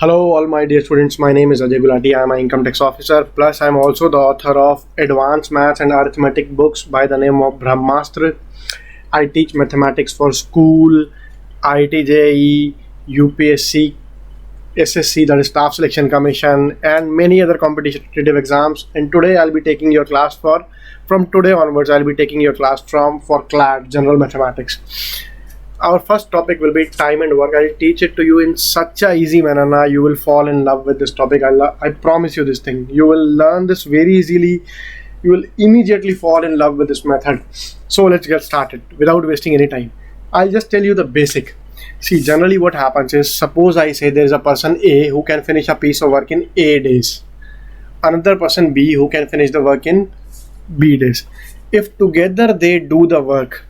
Hello, all my dear students. My name is Ajay Gulati. I am an income tax officer. Plus, I am also the author of Advanced Maths and Arithmetic books by the name of Brahmastra. I teach mathematics for school, IIT JEE, UPSC, SSC, that is Staff Selection Commission, and many other competitive exams. And today, I'll be taking your class from today onwards, I'll be taking your class for CLAD, General Mathematics. Our first topic will be time and work. I'll teach it to you in such a easy manner. Now you will fall in love with this topic. I promise you this thing. You will learn this very easily. You will immediately fall in love with this method. So let's get started without wasting any time. I'll just tell you the basic. See, generally what happens is, suppose I say there is a person A who can finish a piece of work in A days. Another person B who can finish the work in B days. If together they do the work,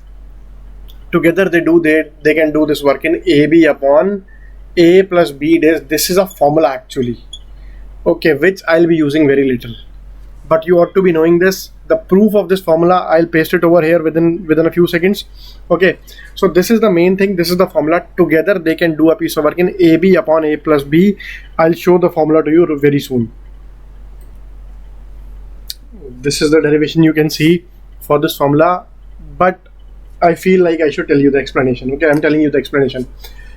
they can do this work in AB upon A plus B days. This is a formula actually, okay, which I'll be using very little, but you ought to be knowing this. The proof of this formula, I'll paste it over here within a few seconds. Okay, so this is the main thing. This is the formula. Together they can do a piece of work in AB upon A plus B. I'll show the formula to you very soon. This is the derivation you can see for this formula, but I feel like I should tell you the explanation. Okay, I'm telling you the explanation.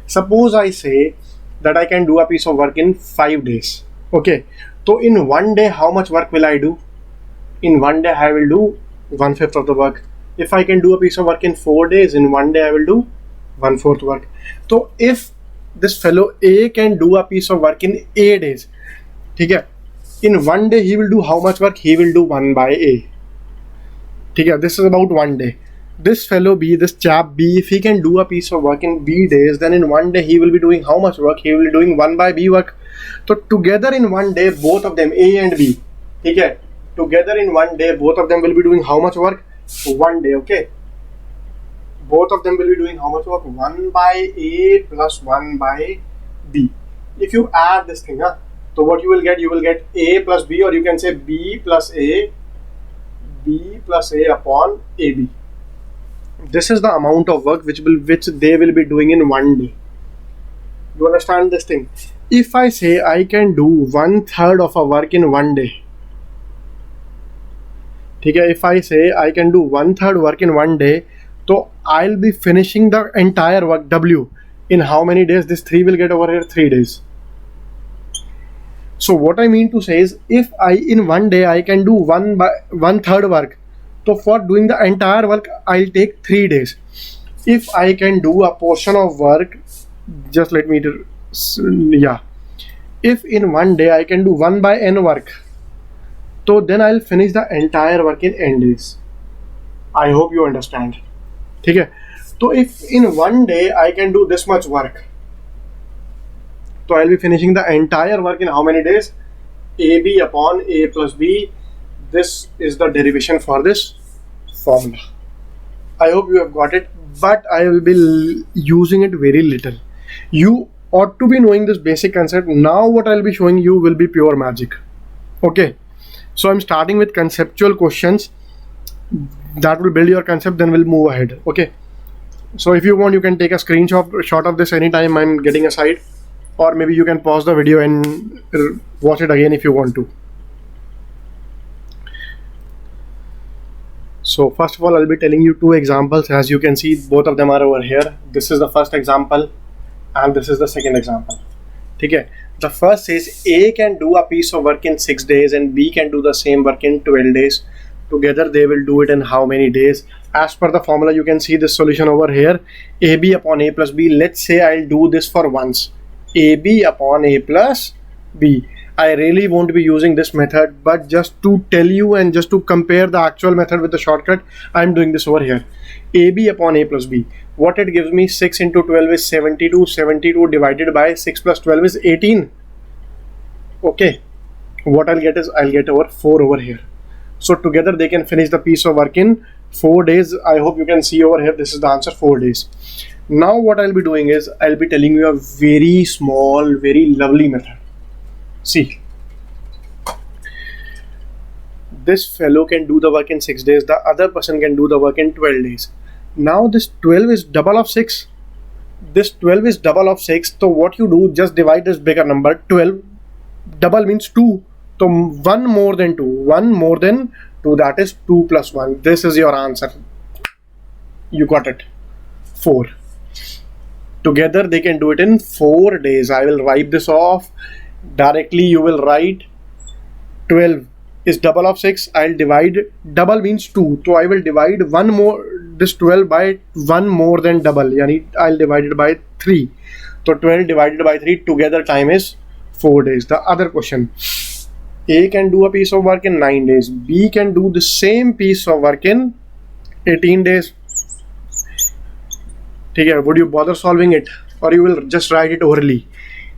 Suppose I say that I can do a piece of work in 5 days. Okay, so in one day, how much work will I do? In one day, I will do 1/5 of the work. If I can do a piece of work in 4 days, in one day, I will do 1/4 work. So if this fellow A can do a piece of work in A days, okay, in one day, he will do how much work? He will do 1 by A. Okay, this is about one day. This fellow B, this chap B, if he can do a piece of work in B days, then in one day he will be doing how much work? He will be doing 1 by B work. So together in one day, both of them, A and B, okay, together in one day, both of them will be doing how much work? 1 day, okay. Both of them will be doing how much work? 1 by A plus 1 by B. If you add this thing, so what you will get A plus B, or you can say B plus A upon AB. This is the amount of work which they will be doing in one day. You understand this thing? If I say I can do 1/3 of a work in one day, okay, if I say I can do 1/3 work in one day, so I'll be finishing the entire work W in how many days? This 3 will get over here 3 days. So what I mean to say is, if I in one day I can do 1/3 work, so for doing the entire work, I'll take 3 days. If I can do a portion of work, just let me do, if in one day I can do 1 by n work, so then I'll finish the entire work in n days. I hope you understand. Okay? So if in one day I can do this much work, so I'll be finishing the entire work in how many days? AB upon A plus B. This is the derivation for this formula. I hope you have got it, but I will be using it very little. You ought to be knowing this basic concept. Now what I'll be showing you will be pure magic. Okay, so I'm starting with conceptual questions that will build your concept, then we'll move ahead. Okay, so if you want, you can take a screenshot of this anytime I'm getting aside, or maybe you can pause the video and watch it again if you want to. So first of all, I'll be telling you 2 examples. As you can see, both of them are over here. This is the first example and this is the second example. Okay, the first says A can do a piece of work in 6 days and B can do the same work in 12 days. Together they will do it in how many days? As per the formula, you can see this solution over here. AB upon A plus B. Let's say I'll do this for once. AB upon A plus B. I really won't be using this method, but just to tell you and just to compare the actual method with the shortcut, I'm doing this over here. AB upon A plus B. What it gives me? 6 into 12 is 72. 72 divided by 6 plus 12 is 18. Okay. What I'll get is I'll get over 4 over here. So together they can finish the piece of work in 4 days. I hope you can see over here. This is the answer, 4 days. Now what I'll be doing is I'll be telling you a very small, very lovely method. See, this fellow can do the work in 6 days, the other person can do the work in 12 days. Now this 12 is double of 6. this 12 is double of 6, so what you do, just divide this bigger number. 12 double means 2, so 1 more than 2, 1 more than 2, that is 2 plus 1. This is your answer. You got it. 4. Together they can do it in 4 days. I will wipe this off directly. You will write 12 is double of 6. I'll divide, double means 2, so I will divide one more, this 12 by 1 more than double, yani I'll divide it by 3. So 12 divided by 3, together time is 4 days. The other question, A can do a piece of work in 9 days, B can do the same piece of work in 18 days. Okay, would you bother solving it, or you will just write it orally?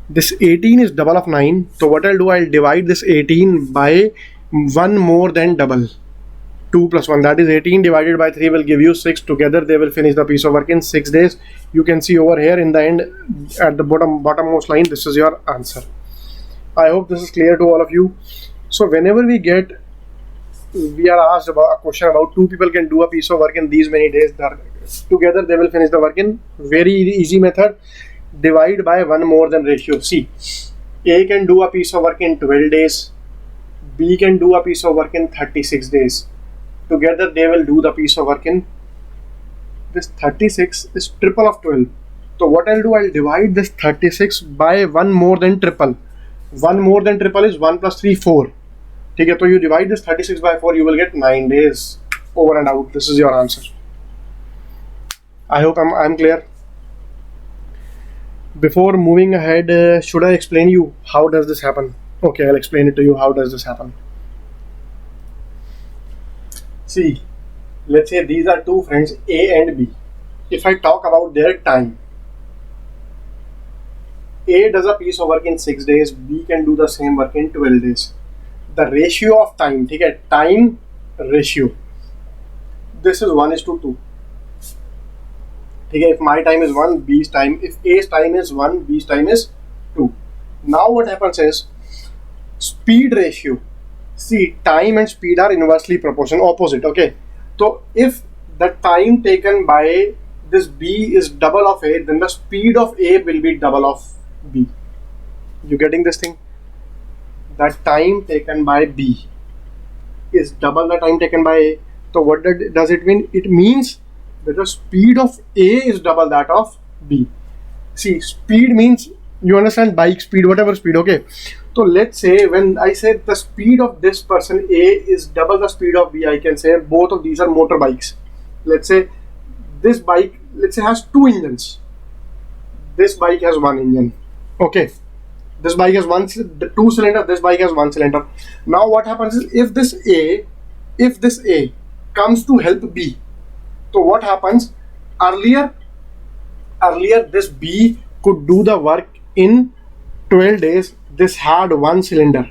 This 18 is double of 9, so what I'll do, I'll divide this 18 by 1 more than double, 2 plus 1, that is 18 divided by 3 will give you 6. Together they will finish the piece of work in 6 days. You can see over here in the end at the bottommost line, this is your answer. I hope this is clear to all of you. So whenever we are asked about a question about 2 people can do a piece of work in these many days, together they will finish the work in very easy method, divide by 1 more than ratio. See, A can do a piece of work in 12 days, B can do a piece of work in 36 days. Together they will do the piece of work in, this 36 is triple of 12. So what I'll do, I'll divide this 36 by 1 more than triple. 1 more than triple is 1 plus 3, 4. Okay, so you divide this 36 by 4, you will get 9 days. Over and out. This is your answer. I hope I'm clear. Before moving ahead, should I explain you how does this happen? Okay, I'll explain it to you. How does this happen? See, let's say these are 2 friends, A and B. If I talk about their time, A does a piece of work in 6 days, B can do the same work in 12 days. The ratio of time, okay, time ratio, this is 1:2. Okay, if my time is 1, B's time, if A's time is 1, B's time is 2. Now what happens is, speed ratio. See, time and speed are inversely proportional, opposite. Okay, so if the time taken by this B is double of A, then the speed of A will be double of B. You getting this thing? The time taken by B is double the time taken by A. So what does it mean? It means that the speed of A is double that of B. See, speed means, you understand, bike speed, whatever speed, okay? So let's say when I say the speed of this person A is double the speed of B, I can say both of these are motorbikes. Let's say this bike, let's say, has 2 engines. This bike has 1 engine. Okay. This bike has 2 cylinder, this bike has 1 cylinder. Now what happens is, if this A comes to help B, so what happens? Earlier this B could do the work in 12 days. This had 1 cylinder.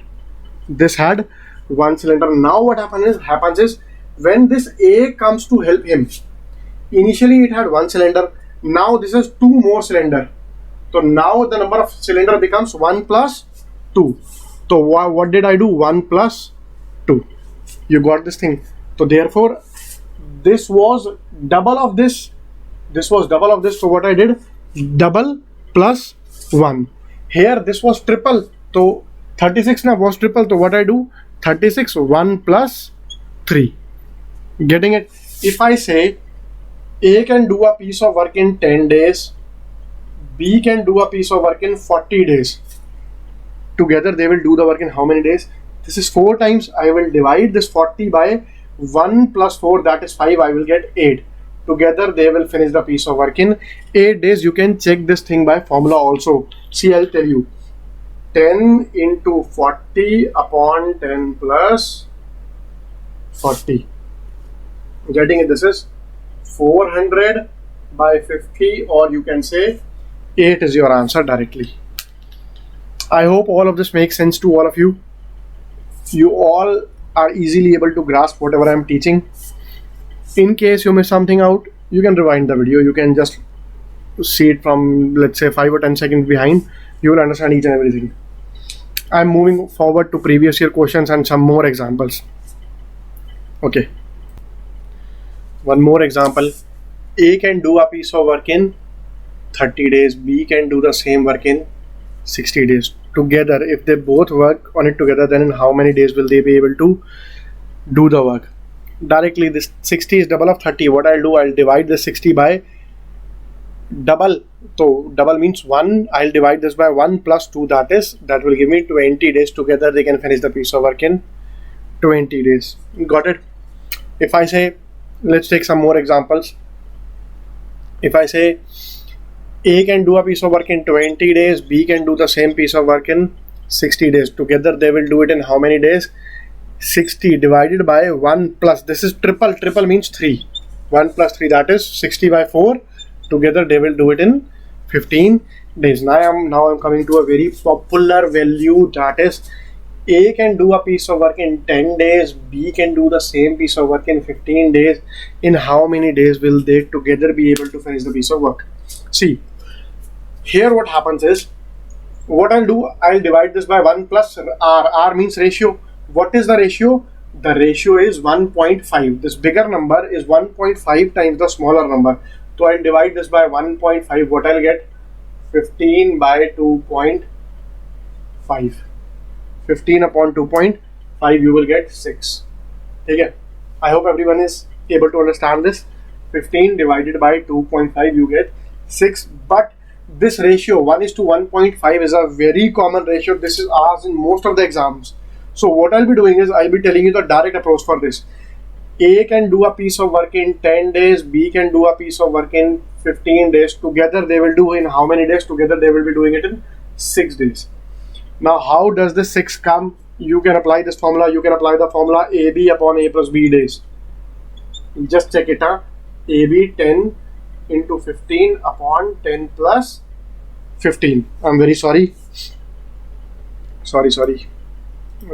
Now what happens is when this A comes to help him, initially it had 1 cylinder. Now this is 2 more cylinder. So now the number of cylinder becomes 1 plus 2. So what did I do? 1 plus 2. You got this thing. So therefore, this was double of this. So what I did? Double plus 1. Here this was triple. So 36 now was triple. So what I do? 36, 1 plus 3. Getting it? If I say A can do a piece of work in 10 days, B can do a piece of work in 40 days. Together they will do the work in how many days? This is 4 times. I will divide this 40 by 1 plus 4, that is 5. I will get 8. Together they will finish the piece of work in 8 days. You can check this thing by formula also. See, I'll tell you. 10 into 40 upon 10 plus 40. Getting it? This is 400 by 50, or you can say 8 is your answer directly. I hope all of this makes sense to all of you. You all are easily able to grasp whatever I am teaching. In case you miss something out, you can rewind the video. You can just see it from, let's say, 5 or 10 seconds behind. You will understand each and everything. I am moving forward to previous year questions and some more examples. Okay. One more example. A can do a piece of work in 30 days, B can do the same work in 60 days. Together, if they both work on it together, then in how many days will they be able to do the work? Directly, this 60 is double of 30. What I'll do, I'll divide the 60 by double. So double means 1. I'll divide this by 1 plus 2. That will give me 20 days. Together they can finish the piece of work in 20 days. Got it? If I say, let's take some more examples. If I say A can do a piece of work in 20 days, B can do the same piece of work in 60 days. Together they will do it in how many days? 60 divided by 1 plus, this is triple. Triple means 3. 1 plus 3, that is 60 by 4. Together they will do it in 15 days. Now I'm coming to a very popular value, that is A can do a piece of work in 10 days, B can do the same piece of work in 15 days. In how many days will they together be able to finish the piece of work? See, here what happens is, what I'll do, I'll divide this by 1 plus R. R means ratio. What is the ratio? The ratio is 1.5. This bigger number is 1.5 times the smaller number. So I'll divide this by 1.5. What I'll get? 15 by 2.5. 15 upon 2.5, you will get 6. Okay. I hope everyone is able to understand this. 15 divided by 2.5, you get 6. But this ratio 1:1.5 is a very common ratio. This is asked in most of the exams. So what I'll be doing is, I'll be telling you the direct approach for this. A can do a piece of work in 10 days, B can do a piece of work in 15 days. Together they will do in how many days? Together they will be doing it in 6 days. Now how does the 6 come? You can apply this formula. You can apply the formula AB upon A plus B days. Just check it out. AB 10 into 15 upon 10 plus 15. I'm very sorry. Sorry.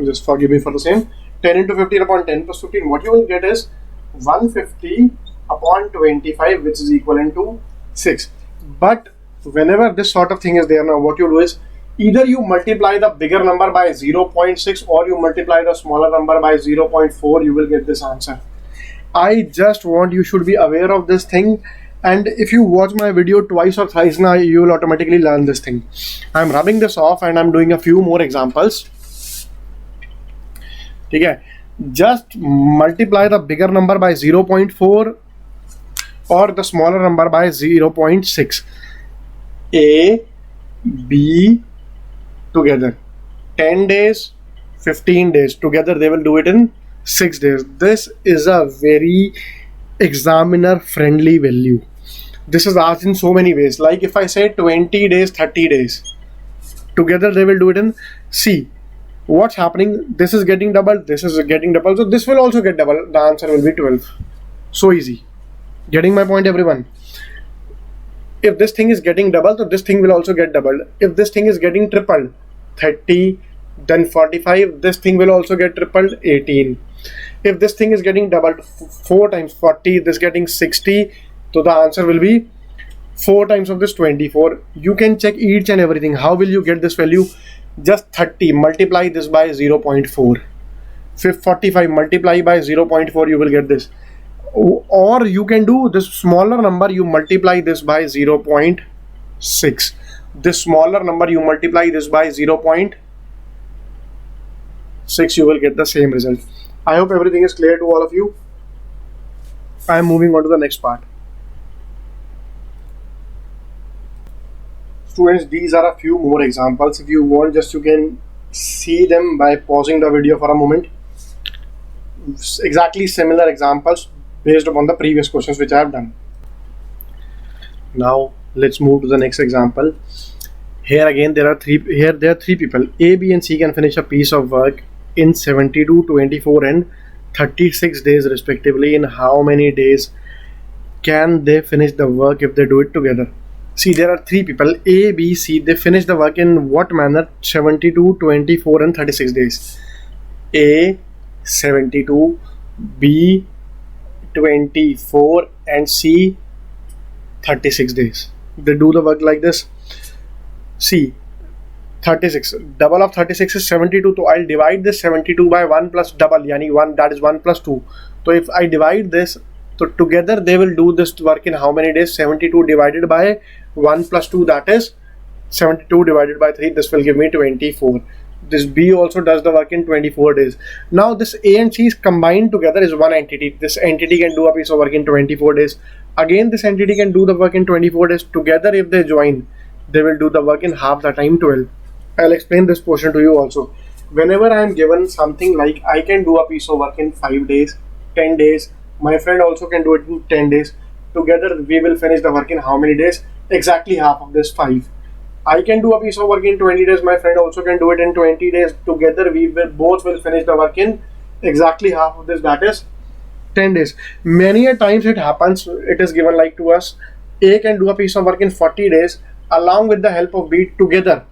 Just forgive me for the same. 10 into 15 upon 10 plus 15. What you will get is 150 upon 25, which is equivalent to 6. But whenever this sort of thing is there, now what you do is, either you multiply the bigger number by 0.6 or you multiply the smaller number by 0.4, you will get this answer. I just want you should be aware of this thing, and if you watch my video twice or thrice now, you will automatically learn this thing. I'm rubbing this off and I'm doing a few more examples. Okay, just multiply the bigger number by 0.4 or the smaller number by 0.6. A, B together 10 days, 15 days. Together they will do it in 6 days. This is a very examiner friendly value. This is asked in so many ways. Like if I say 20 days, 30 days, together they will do it in, see what's happening, this is getting doubled, this is getting doubled, so this will also get doubled. The answer will be 12. So easy. Getting my point, everyone? If this thing is getting doubled, so this thing will also get doubled. If this thing is getting tripled, 30, then 45, this thing will also get tripled, 18. If this thing is getting doubled 4 times 40, this getting 60, so the answer will be 4 times of this 24. You can check each and everything. How will you get this value? Just 30, multiply this by 0.4. 45, multiply by 0.4, you will get this. Or you can do this smaller number, you multiply this by 0.6. This smaller number, you multiply this by 0.6, you will get the same result. I hope everything is clear to all of you. I am moving on to the next part. Students, these are a few more examples. If you want, just you can see them by pausing the video for a moment. Exactly similar examples based upon the previous questions which I have done. Now let's move to the next example. Here again there are three people. A, B and C can finish a piece of work in 72, 24 and 36 days respectively. In how many days can they finish the work if they do it together? See, there are three people, A, B, C. They finish the work in what manner? 72, 24 and 36 days. A, 72, B, 24 and C, 36 days. They do the work like this. See, 36, double of 36 is 72, so I'll divide this 72 by 1 plus double, yani 1, that is 1 plus 2. So if I divide this So together they will do this work in how many days? 72 divided by 1 plus 2, that is 72 divided by 3, this will give me 24. This B also does the work in 24 days. Now this A and C is combined together is one entity. This entity can do a piece of work in 24 days. Again this entity can do the work in 24 days. Together if they join, they will do the work in half the time, 12. I'll explain this portion to you also. Whenever I am given something like I can do a piece of work in 5 days, 10 days, my friend also can do it in 10 days. Together we will finish the work in how many days? Exactly half of this 5. I can do a piece of work in 20 days, my friend also can do it in 20 days. Together we will both will finish the work in exactly half of this, that is 10 days. Many a times it happens, it is given like to us, A can do a piece of work in 40 days along with the help of B together.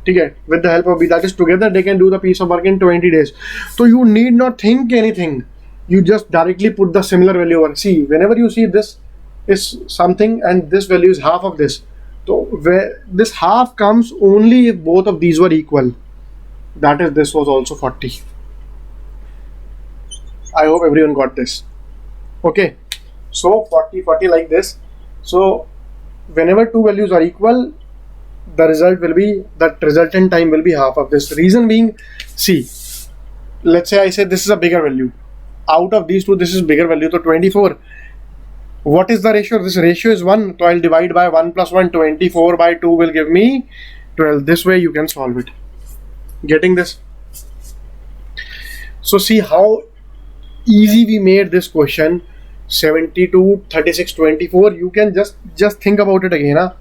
Okay, with the help of B, that is together they can do the piece of work in 20 days. So you need not think anything. You just directly put the similar value over. See, whenever you see this is something and this value is half of this. So where this half comes only if both of these were equal. That is, this was also 40. I hope everyone got this. Okay, so 40, 40 like this. So whenever two values are equal, the result will be, that resultant time will be half of this. Reason being, see, let's say I say this is a bigger value. Out of these two, this is bigger value, so 24. What is the ratio? This ratio is 1, so I'll divide by 1 plus 1, 24 by 2 will give me 12. This way you can solve it. Getting this? So see how easy we made this question. 72, 36, 24. You can just think about it again. Huh?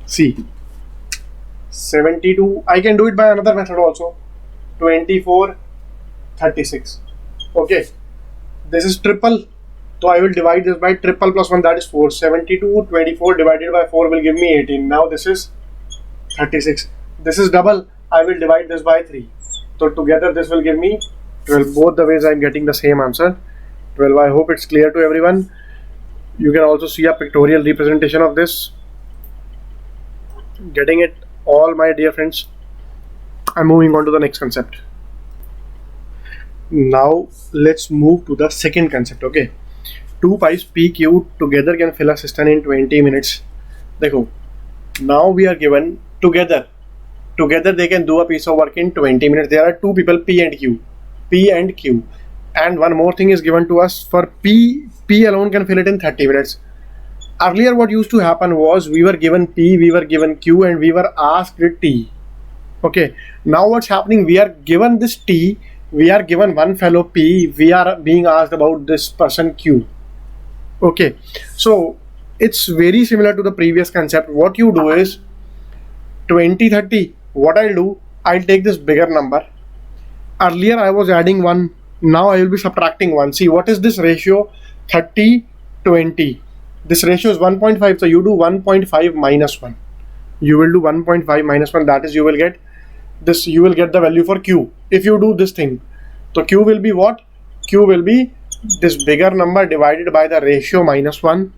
See, 72, I can do it by another method also. 24, 36. Okay, this is triple, so I will divide this by triple plus 1, that is 4. 72, 24 divided by 4 will give me 18. Now this is 36. This is double, I will divide this by 3. So together this will give me 12. Both the ways I am getting the same answer, 12. I hope it's clear to everyone. You can also see a pictorial representation of this. Getting it all, my dear friends? I'm moving on to the next concept. Now let's move to the second concept. Okay, two pipes PQ together can fill a cistern in 20 minutes. Dekho, now we are given together they can do a piece of work in 20 minutes. There are two people, P and Q, and one more thing is given to us. For P alone can fill it in 30 minutes. Earlier what used to happen was we were given P, we were given Q, and we were asked T. Okay, now what's happening? We are given this T, we are given one fellow P, we are being asked about this person Q. Okay, so it's very similar to the previous concept. What you do is 20, 30. What I'll do, I'll take this bigger number. Earlier I was adding 1, now I will be subtracting 1. See, what is this ratio? 30, 20. This ratio is 1.5, so you do 1.5 minus 1. You will do 1.5 minus 1, that is, you will get this, you will get the value for Q. If you do this thing, so Q will be what? Q will be this bigger number divided by the ratio minus 1.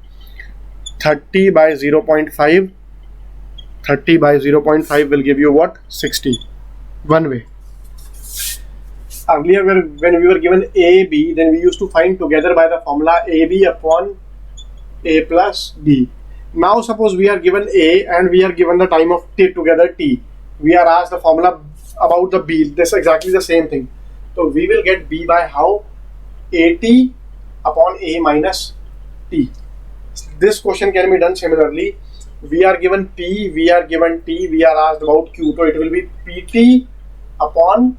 30 by 0.5. 30 by 0.5 will give you what? 60. One way. Earlier when we were given A, B, then we used to find together by the formula AB upon A plus B. Now suppose we are given A and we are given the time of T together T. We are asked the formula about the B. This is exactly the same thing. So we will get B by how? AT upon A minus T. This question can be done similarly. We are given P, we are given T, we are asked about Q. So it will be PT upon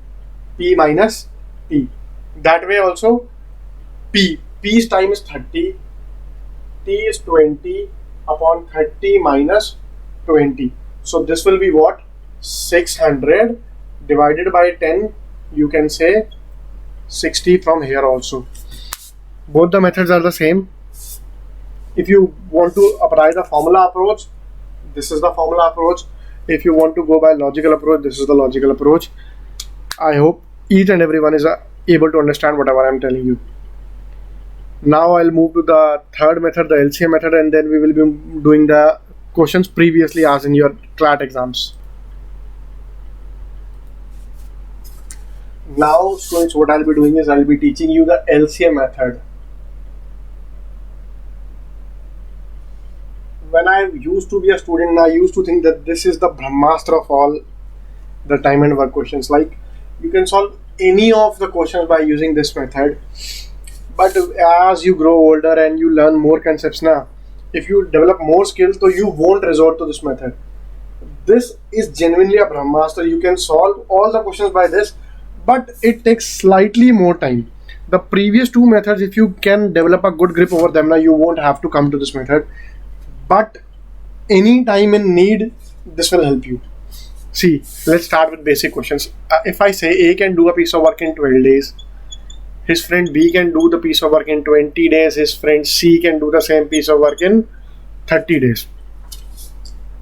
P minus T. That way also P's time is 30, T is 20 upon 30 minus 20. So this will be what? 600 divided by 10. You can say 60 from here also. Both the methods are the same. If you want to apply the formula approach, this is the formula approach. If you want to go by logical approach, this is the logical approach. I hope each and everyone is able to understand whatever I am telling you. Now I'll move to the third method, the LCM method, and then we will be doing the questions previously asked in your CLAT exams. Now students, what I'll be doing is I'll be teaching you the LCM method. When I used to be a student, I used to think that this is the Brahmastra of all the time and work questions. Like, you can solve any of the questions by using this method. But as you grow older and you learn more concepts now, if you develop more skills, so you won't resort to this method. This is genuinely a Brahmastra. You can solve all the questions by this, but it takes slightly more time. The previous two methods, if you can develop a good grip over them, now you won't have to come to this method. But any time in need, this will help you. See, let's start with basic questions. If I say A can do a piece of work in 12 days, his friend B can do the piece of work in 20 days, his friend C can do the same piece of work in 30 days.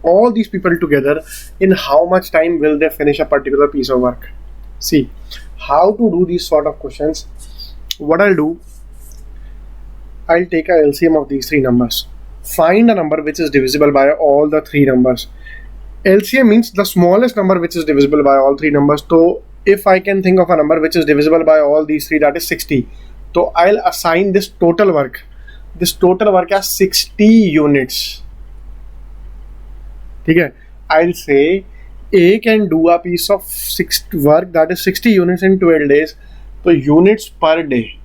All these people together, in how much time will they finish a particular piece of work? See, how to do these sort of questions. What I'll do, I'll take a LCM of these three numbers. Find a number which is divisible by all the three numbers. LCM means the smallest number which is divisible by all three numbers. So if I can think of a number which is divisible by all these three, that is 60. So I'll assign this total work as 60 units. Okay, I'll say A can do a piece of work that is 60 units in 12 days. So units per day.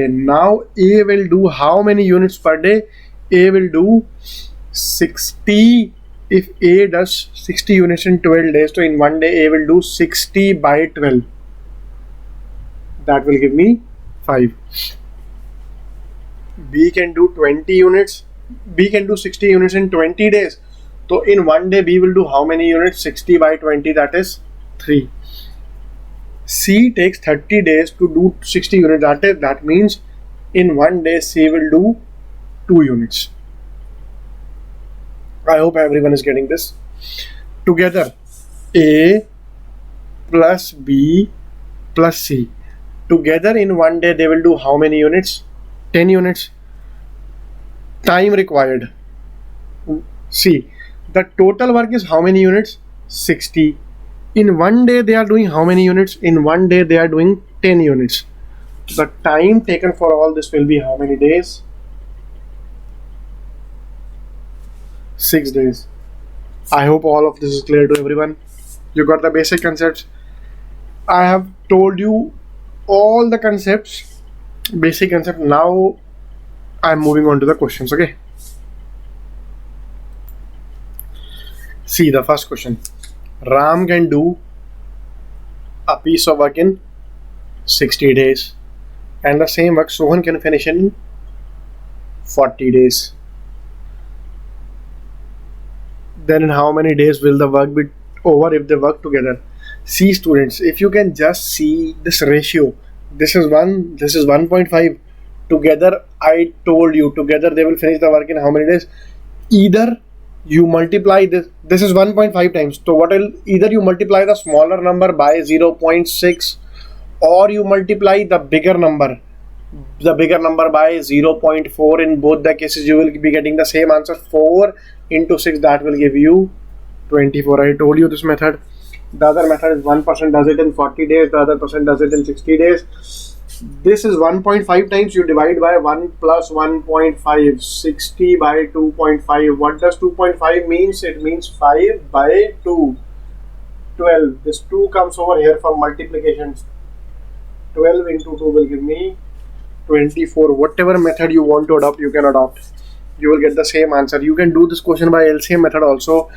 Now A will do how many units per day? A will do 60. If A does 60 units in 12 days, so in one day A will do 60 by 12. That will give me 5. B can do 20 units. B can do 60 units in 20 days. So in one day B will do how many units? 60 by 20, that is 3. C takes 30 days to do 60 units. That means in one day C will do 2 units. I hope everyone is getting this. Together, A plus B plus C. Together in one day they will do how many units? 10 units. Time required. See, the total work is how many units? 60. In one day they are doing how many units? In one day they are doing 10 units. The time taken for all this will be how many days? 6 days. I hope all of this is clear to everyone. You got the basic concepts. I have told you all the concepts, basic concept. Now I'm moving on to the questions. Okay. See the first question. Ram can do a piece of work in 60 days, and the same work Sohan can finish in 40 days. Then in how many days will the work be over if they work together? See students, if you can just see this ratio, this is 1, this is 1.5. Together, I told you, together they will finish the work in how many days? Either you multiply this is 1.5 times. So what will, either you multiply the smaller number by 0.6, or you multiply the bigger number by 0.4. In both the cases you will be getting the same answer. 4 into 6, that will give you 24. I told you this method. The other method is one person does it in 40 days, the other person does it in 60 days. This is 1.5 times. You divide by 1 plus 1.5, 60 by 2.5. What does 2.5 means? It means 5 by 2, 12. This 2 comes over here for multiplications. 12 into 2 will give me 24. Whatever method you want to adopt, you can adopt. You will get the same answer. You can do this question by LCM method also.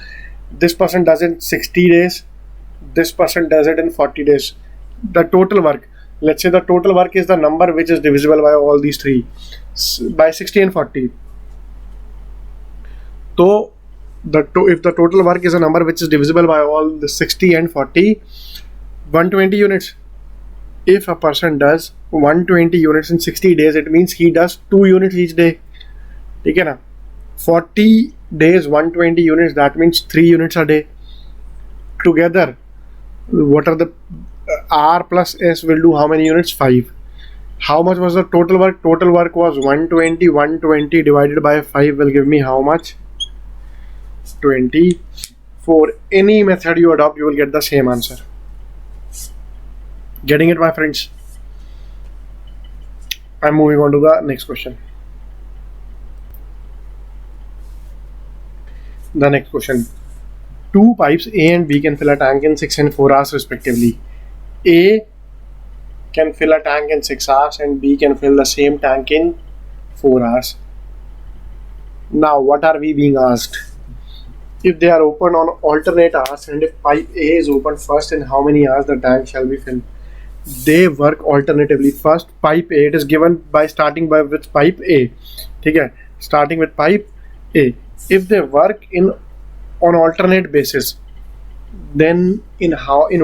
This person does it in 60 days. This person does it in 40 days. The total work. Let's say the total work is the number which is divisible by all these three, by 60 and 40. So if the total work is a number which is divisible by all the 60 and 40, 120 units. If a person does 120 units in 60 days, it means he does 2 units each day. Okay, na? 40 days, 120 units, that means 3 units a day. Together, what are the R plus S will do how many units? 5. How much was the total work? Total work was 120. 120 divided by 5 will give me how much? 25. For any method you adopt, you will get the same answer. Getting it, my friends? I'm moving on to the next question. The next question. Two pipes A and B can fill a tank in 6 and 4 hours respectively. A can fill a tank in 6 hours and B can fill the same tank in 4 hours. Now what are we being asked? If they are open on alternate hours and if pipe A is opened first, in how many hours the tank shall be filled? They work alternatively. First pipe A, it is given by starting with pipe A. Okay, starting with pipe A. If they work on alternate basis, then in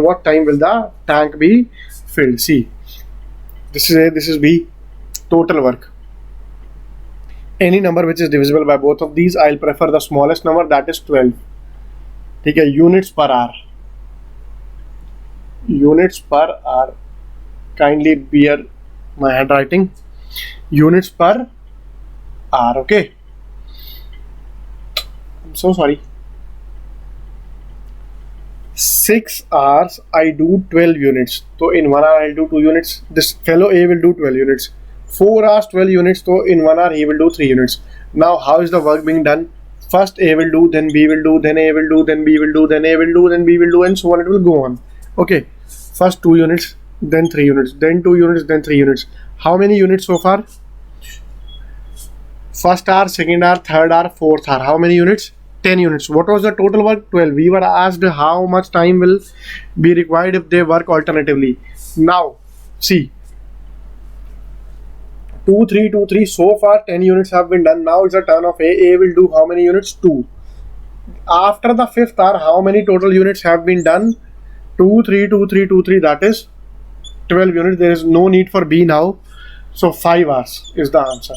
what time will the tank be filled? See, this is A, this is B. Total work. Any number which is divisible by both of these, I'll prefer the smallest number, that is 12. Okay, units per hour. Units per hour. Kindly bear my handwriting. Units per hour. Okay. I'm so sorry. 6 hours I do 12 units. So in 1 hour I'll do 2 units. This fellow A will do 12 units. 4 hours 12 units. So in 1 hour he will do 3 units. Now how is the work being done? First A will do, then B will do, then A will do, then B will do, then A will do, then B will do, and so on. It will go on. Okay. First 2 units, then 3 units, then 2 units, then 3 units. How many units so far? First hour, second hour, third hour, fourth hour. How many units? 10 units. What was the total work? 12. We were asked how much time will be required if they work alternatively. Now, see. 2, 3, 2, 3. So far 10 units have been done. Now it's the turn of A. A will do how many units? 2. After the 5th hour, how many total units have been done? 2, 3, 2, 3, 2, 3. That is 12 units. There is no need for B now. So 5 hours is the answer.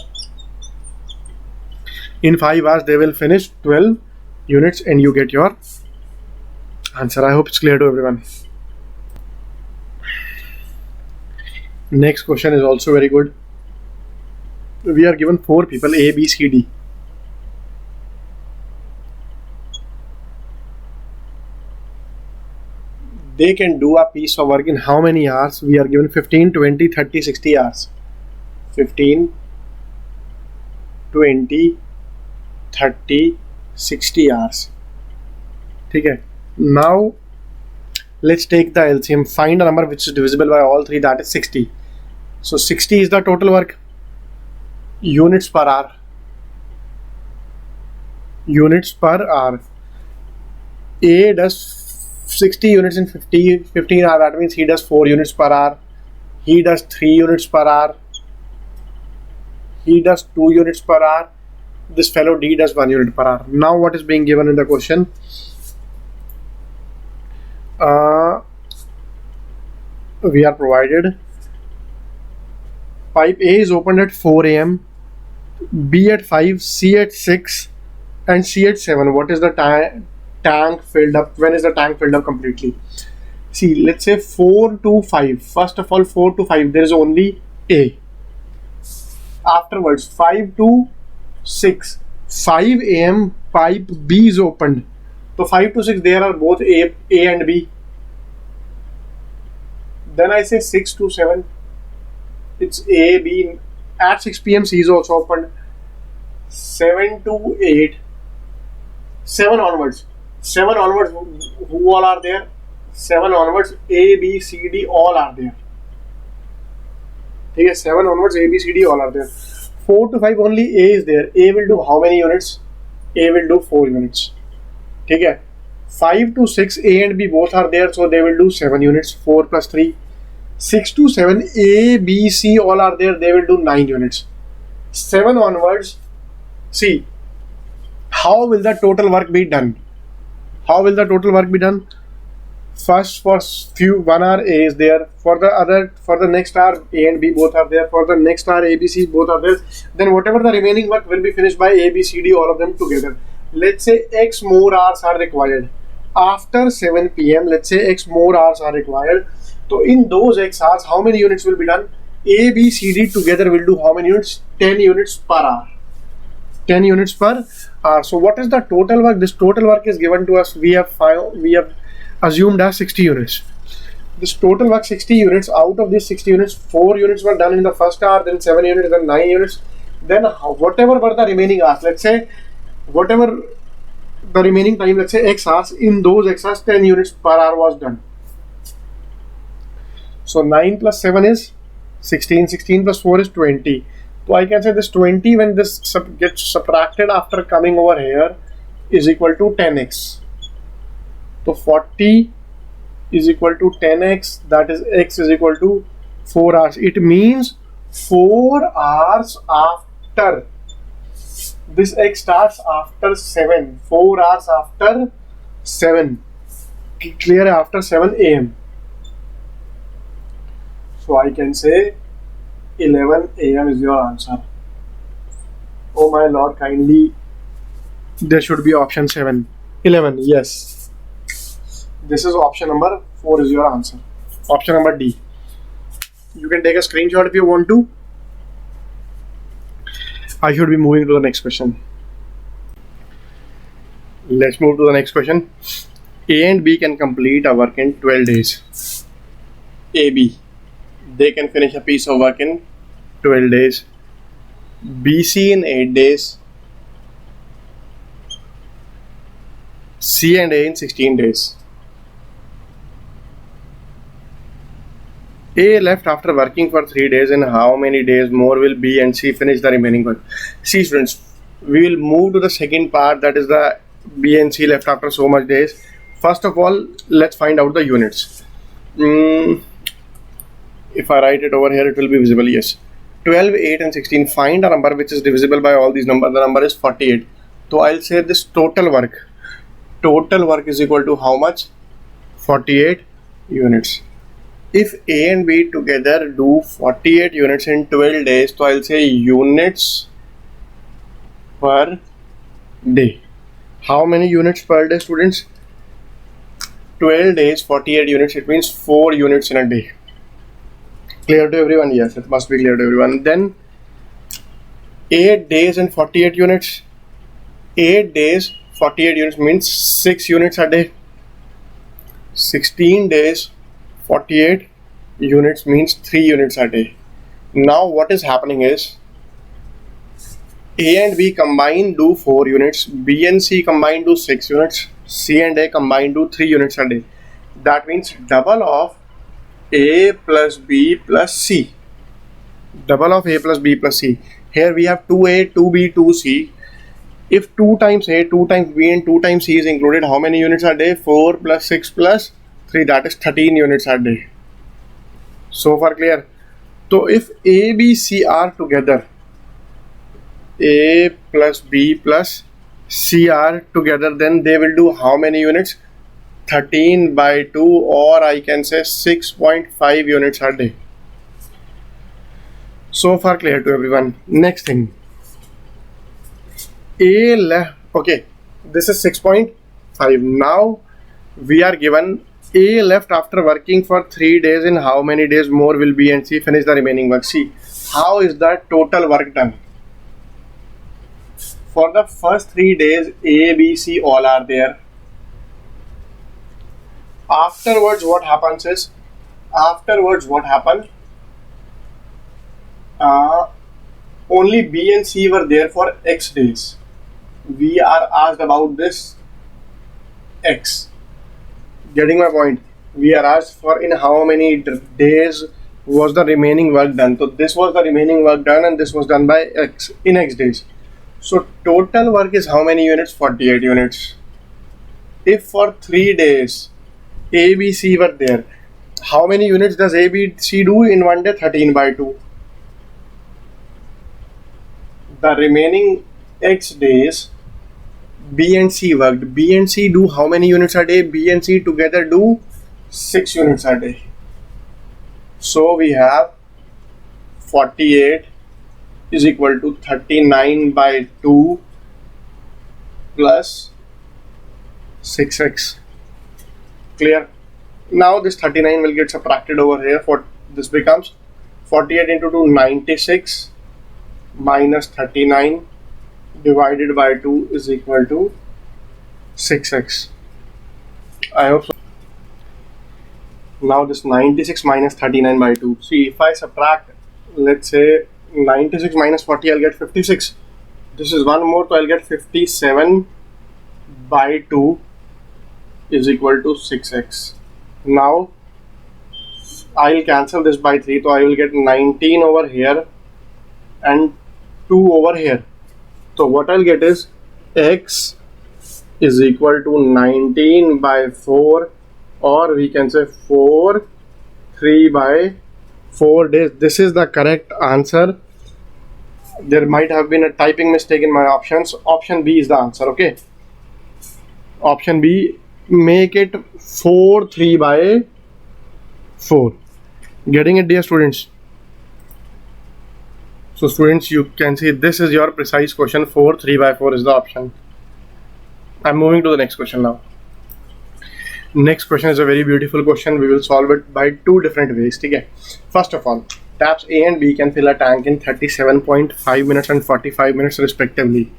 In 5 hours they will finish 12 units and you get your answer. I hope it's clear to everyone. Next question is also very good. We are given 4 people, A, B, C, D. They can do a piece of work in how many hours? We are given 15, 20, 30, 60 hours. 15, 20, 30, 60 hours. Okay. Now let's take the LCM. Find a number which is divisible by all 3, that is 60. So 60 is the total work. Units per hour. Units per hour. A does 60 units in 15 hours. That means he does 4 units per hour. He does 3 units per hour. He does 2 units per hour. This fellow D does 1 unit per hour. Now what is being given in the question? We are provided pipe A is opened at 4 a.m. B at 5, C at 6 and C at 7. What is the tank filled up? When is the tank filled up completely? See, let's say 4 to 5. First of all, 4 to 5 there is only A. Afterwards 5 to 6, 5 a.m. pipe B is opened. So 5 to 6 there are both A and B. Then I say 6 to 7, it's A, B. At 6 p.m. C is also opened. 7 to 8, 7 onwards. 7 onwards, who all are there? 7 onwards, A, B, C, D all are there. Okay, 7 onwards, A, B, C, D all are there. 4 to 5 only A is there. A will do how many units? A will do 4 units. Okay. 5 to 6 A and B both are there, so they will do 7 units. 4 plus 3. 6 to 7 A, B, C all are there, they will do 9 units. 7 onwards, see, how will the total work be done? How will the total work be done? First, for 1 hour A is there, for the next hour A and B both are there, for the next hour A, B, C both are there. Then whatever the remaining work will be finished by A, B, C, D, all of them together. Let's say X more hours are required. After 7 p.m, let's say X more hours are required. So in those X hours, how many units will be done? A, B, C, D together will do how many units? 10 units per hour. 10 units per hour. So what is the total work? This total work is given to us. We have assumed as 60 units. This total work 60 units. Out of these 60 units, 4 units were done in the first hour, then 7 units, then 9 units. Then whatever were the remaining hours, let's say whatever the remaining time, let's say X hours, in those X hours 10 units per hour was done. So 9 plus 7 is 16, 16 plus 4 is 20. So I can say this 20, when this gets subtracted after coming over here, is equal to 10x. So 40 is equal to 10x, that is x is equal to 4 hours. It means 4 hours after. This x starts after 7. 4 hours after 7. Clear? After 7 a.m. So I can say 11 a.m. is your answer. Oh my lord, kindly. There should be option 7. 11, yes. This is option number 4 is your answer. Option number D. You can take a screenshot if you want to. I should be moving to the next question. Let's move to the next question. A and B can complete a work in 12 days. AB. They can finish a piece of work in 12 days. BC in 8 days. C and A in 16 days. A left after working for 3 days, and how many days more will B and C finish the remaining work? See students, we will move to the second part, that is the B and C left after so much days. First of all, let's find out the units. If I write it over here, it will be visible. Yes, 12, 8 and 16. Find a number which is divisible by all these numbers. The number is 48. So I'll say this total work. Total work is equal to how much? 48 units. If A and B together do 48 units in 12 days, so I'll say units per day. How many units per day, students? 12 days, 48 units. It means 4 units in a day. Clear to everyone? Yes, it must be clear to everyone. Then 8 days and 48 units. 8 days, 48 units means 6 units a day. 16 days, 48 units means 3 units a day. Now what is happening is A and B combined do 4 units, B and C combined do 6 units, C and A combined do 3 units a day. That means double of A plus B plus C. Double of A plus B plus C. Here we have 2A, 2B, 2C. If 2 times A, 2 times B and 2 times C is included, how many units a day? 4 plus 6 plus 3, that is 13 units a day. So far clear? So if A, B, C are together, A plus B plus C are together, then they will do how many units? 13 by 2, or I can say 6.5 units a day. So far clear to everyone? Next thing. Okay, this is 6.5. Now we are given A left after working for 3 days, in how many days more will B and C finish the remaining work? See, how is the total work done? For the first 3 days, A, B, C all are there. Afterwards, what happens is, only B and C were there for X days. We are asked about this X. Getting my point? We are asked for in how many days was the remaining work done. So this was the remaining work done, and this was done by X in X days. So total work is how many units? 48 units. If for 3 days A, B, C were there, how many units does A, B, C do in one day? 13 by 2. The remaining X days B and C worked. B and C do how many units a day? B and C together do 6 units a day. So we have 48 is equal to 39 by 2 plus 6x. Clear? Now this 39 will get subtracted over here. For this becomes 48 into 2, 96 minus 39 divided by 2 is equal to 6x. I hope so. Now this 96 minus 39 by 2. See, if I subtract, let's say 96 minus 40, I'll get 56. This is one more, so I'll get 57 by 2 is equal to 6x. Now I'll cancel this by 3, so I will get 19 over here and 2 over here. So what I'll get is x is equal to 19 by 4, or we can say 3 by 4 days. This is the correct answer. There might have been a typing mistake in my options. Option B is the answer. Okay, option B, make it 3 by 4. Getting it, dear students? So students, you can see this is your precise question. 3 by 4 is the option. I'm moving to the next question now. Next question is a very beautiful question. We will solve it by two different ways. Okay? First of all, taps A and B can fill a tank in 37.5 minutes and 45 minutes respectively.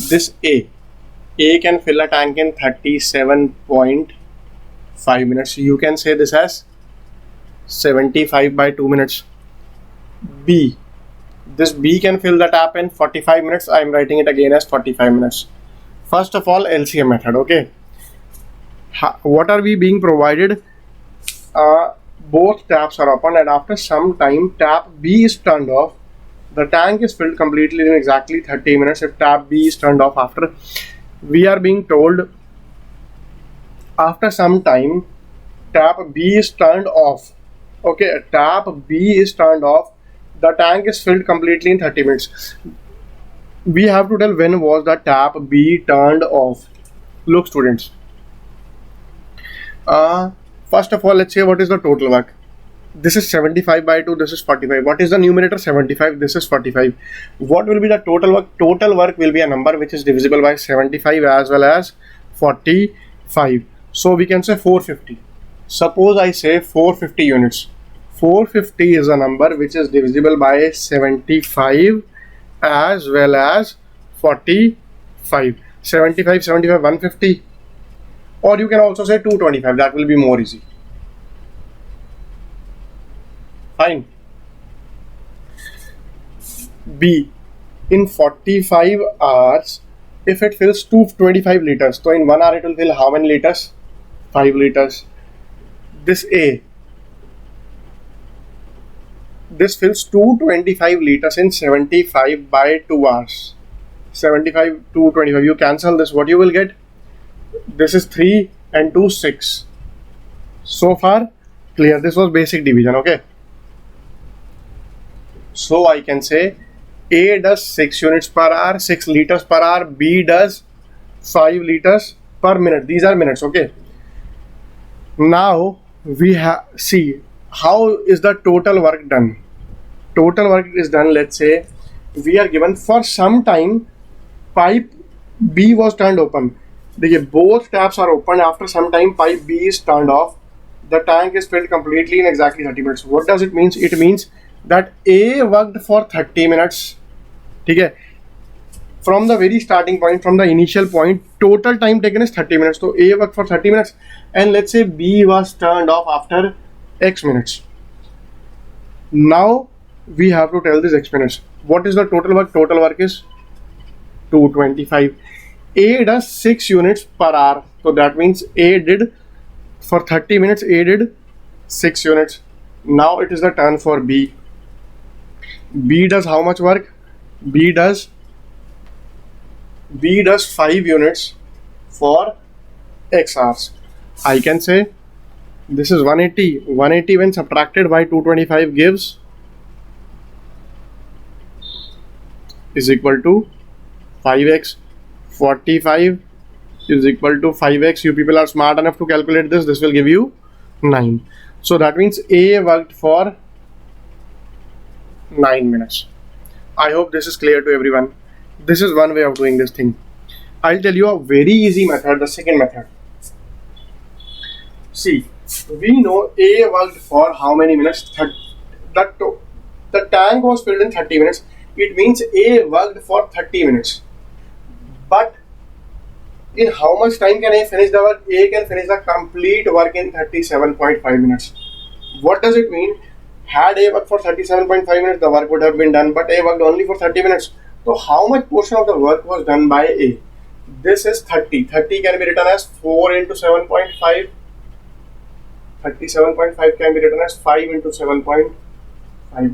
This A can fill a tank in 37.5 minutes. You can say this as 75 by 2 minutes. This B can fill the tap in 45 minutes. I am writing it again as 45 minutes. First of all, LCM method. Okay, what are we being provided? Both taps are open, and after some time tap B is turned off. The tank is filled completely in exactly 30 minutes if tap B is turned off. After, we are being told after some time tap B is turned off. Okay, tap B is turned off. The tank is filled completely in 30 minutes. We have to tell when was the tap B turned off. Look, students. First of all, let's say what is the total work. This is 75 by 2, this is 45. What is the numerator? 75, this is 45. What will be the total work? Total work will be a number which is divisible by 75 as well as 45. So we can say 450. Suppose I say 450 units. 450 is a number which is divisible by 75 as well as 45. 75, 150. Or you can also say 225. That will be more easy. Fine. B, in 45 hours, if it fills 225 liters, so in 1 hour it will fill how many liters? 5 liters. This A, this fills 225 liters in 75 by 2 hours. 75, 225. You cancel this. What you will get? This is 3 and 2, 6. So far, clear. This was basic division. Okay. So I can say A does 6 units per hour, 6 liters per hour. B does 5 liters per minute. These are minutes. Okay. Now we see how is the total work done. Total work is done. Let's say we are given for some time pipe B was turned open. Both taps are open. After some time pipe B is turned off. The tank is filled completely in exactly 30 minutes. What does it mean? It means that A worked for 30 minutes. Okay. From the very starting point, from the initial point, total time taken is 30 minutes. So A worked for 30 minutes, and let's say B was turned off after X minutes. Now we have to tell this X minutes. What is the total work? Total work is 225. A does 6 units per hour. So that means A did for 30 minutes, A did 6 units. Now it is the turn for B. B does how much work? B does 5 units for X hours. I can say this is 180. 180 when subtracted by 225 gives is equal to 5x. 45 is equal to 5x. You people are smart enough to calculate this. This will give you 9. So that means A worked for 9 minutes. I hope this is clear to everyone. This is one way of doing this thing. I'll tell you a very easy method, the second method. See, we know A worked for how many minutes? The tank was filled in 30 minutes. It means A worked for 30 minutes. But in how much time can A finish the work? A can finish the complete work in 37.5 minutes. What does it mean? Had A worked for 37.5 minutes, the work would have been done, but A worked only for 30 minutes. So how much portion of the work was done by A? This is 30. 30 can be written as 4 into 7.5. 37.5 can be written as 5 into 7.5.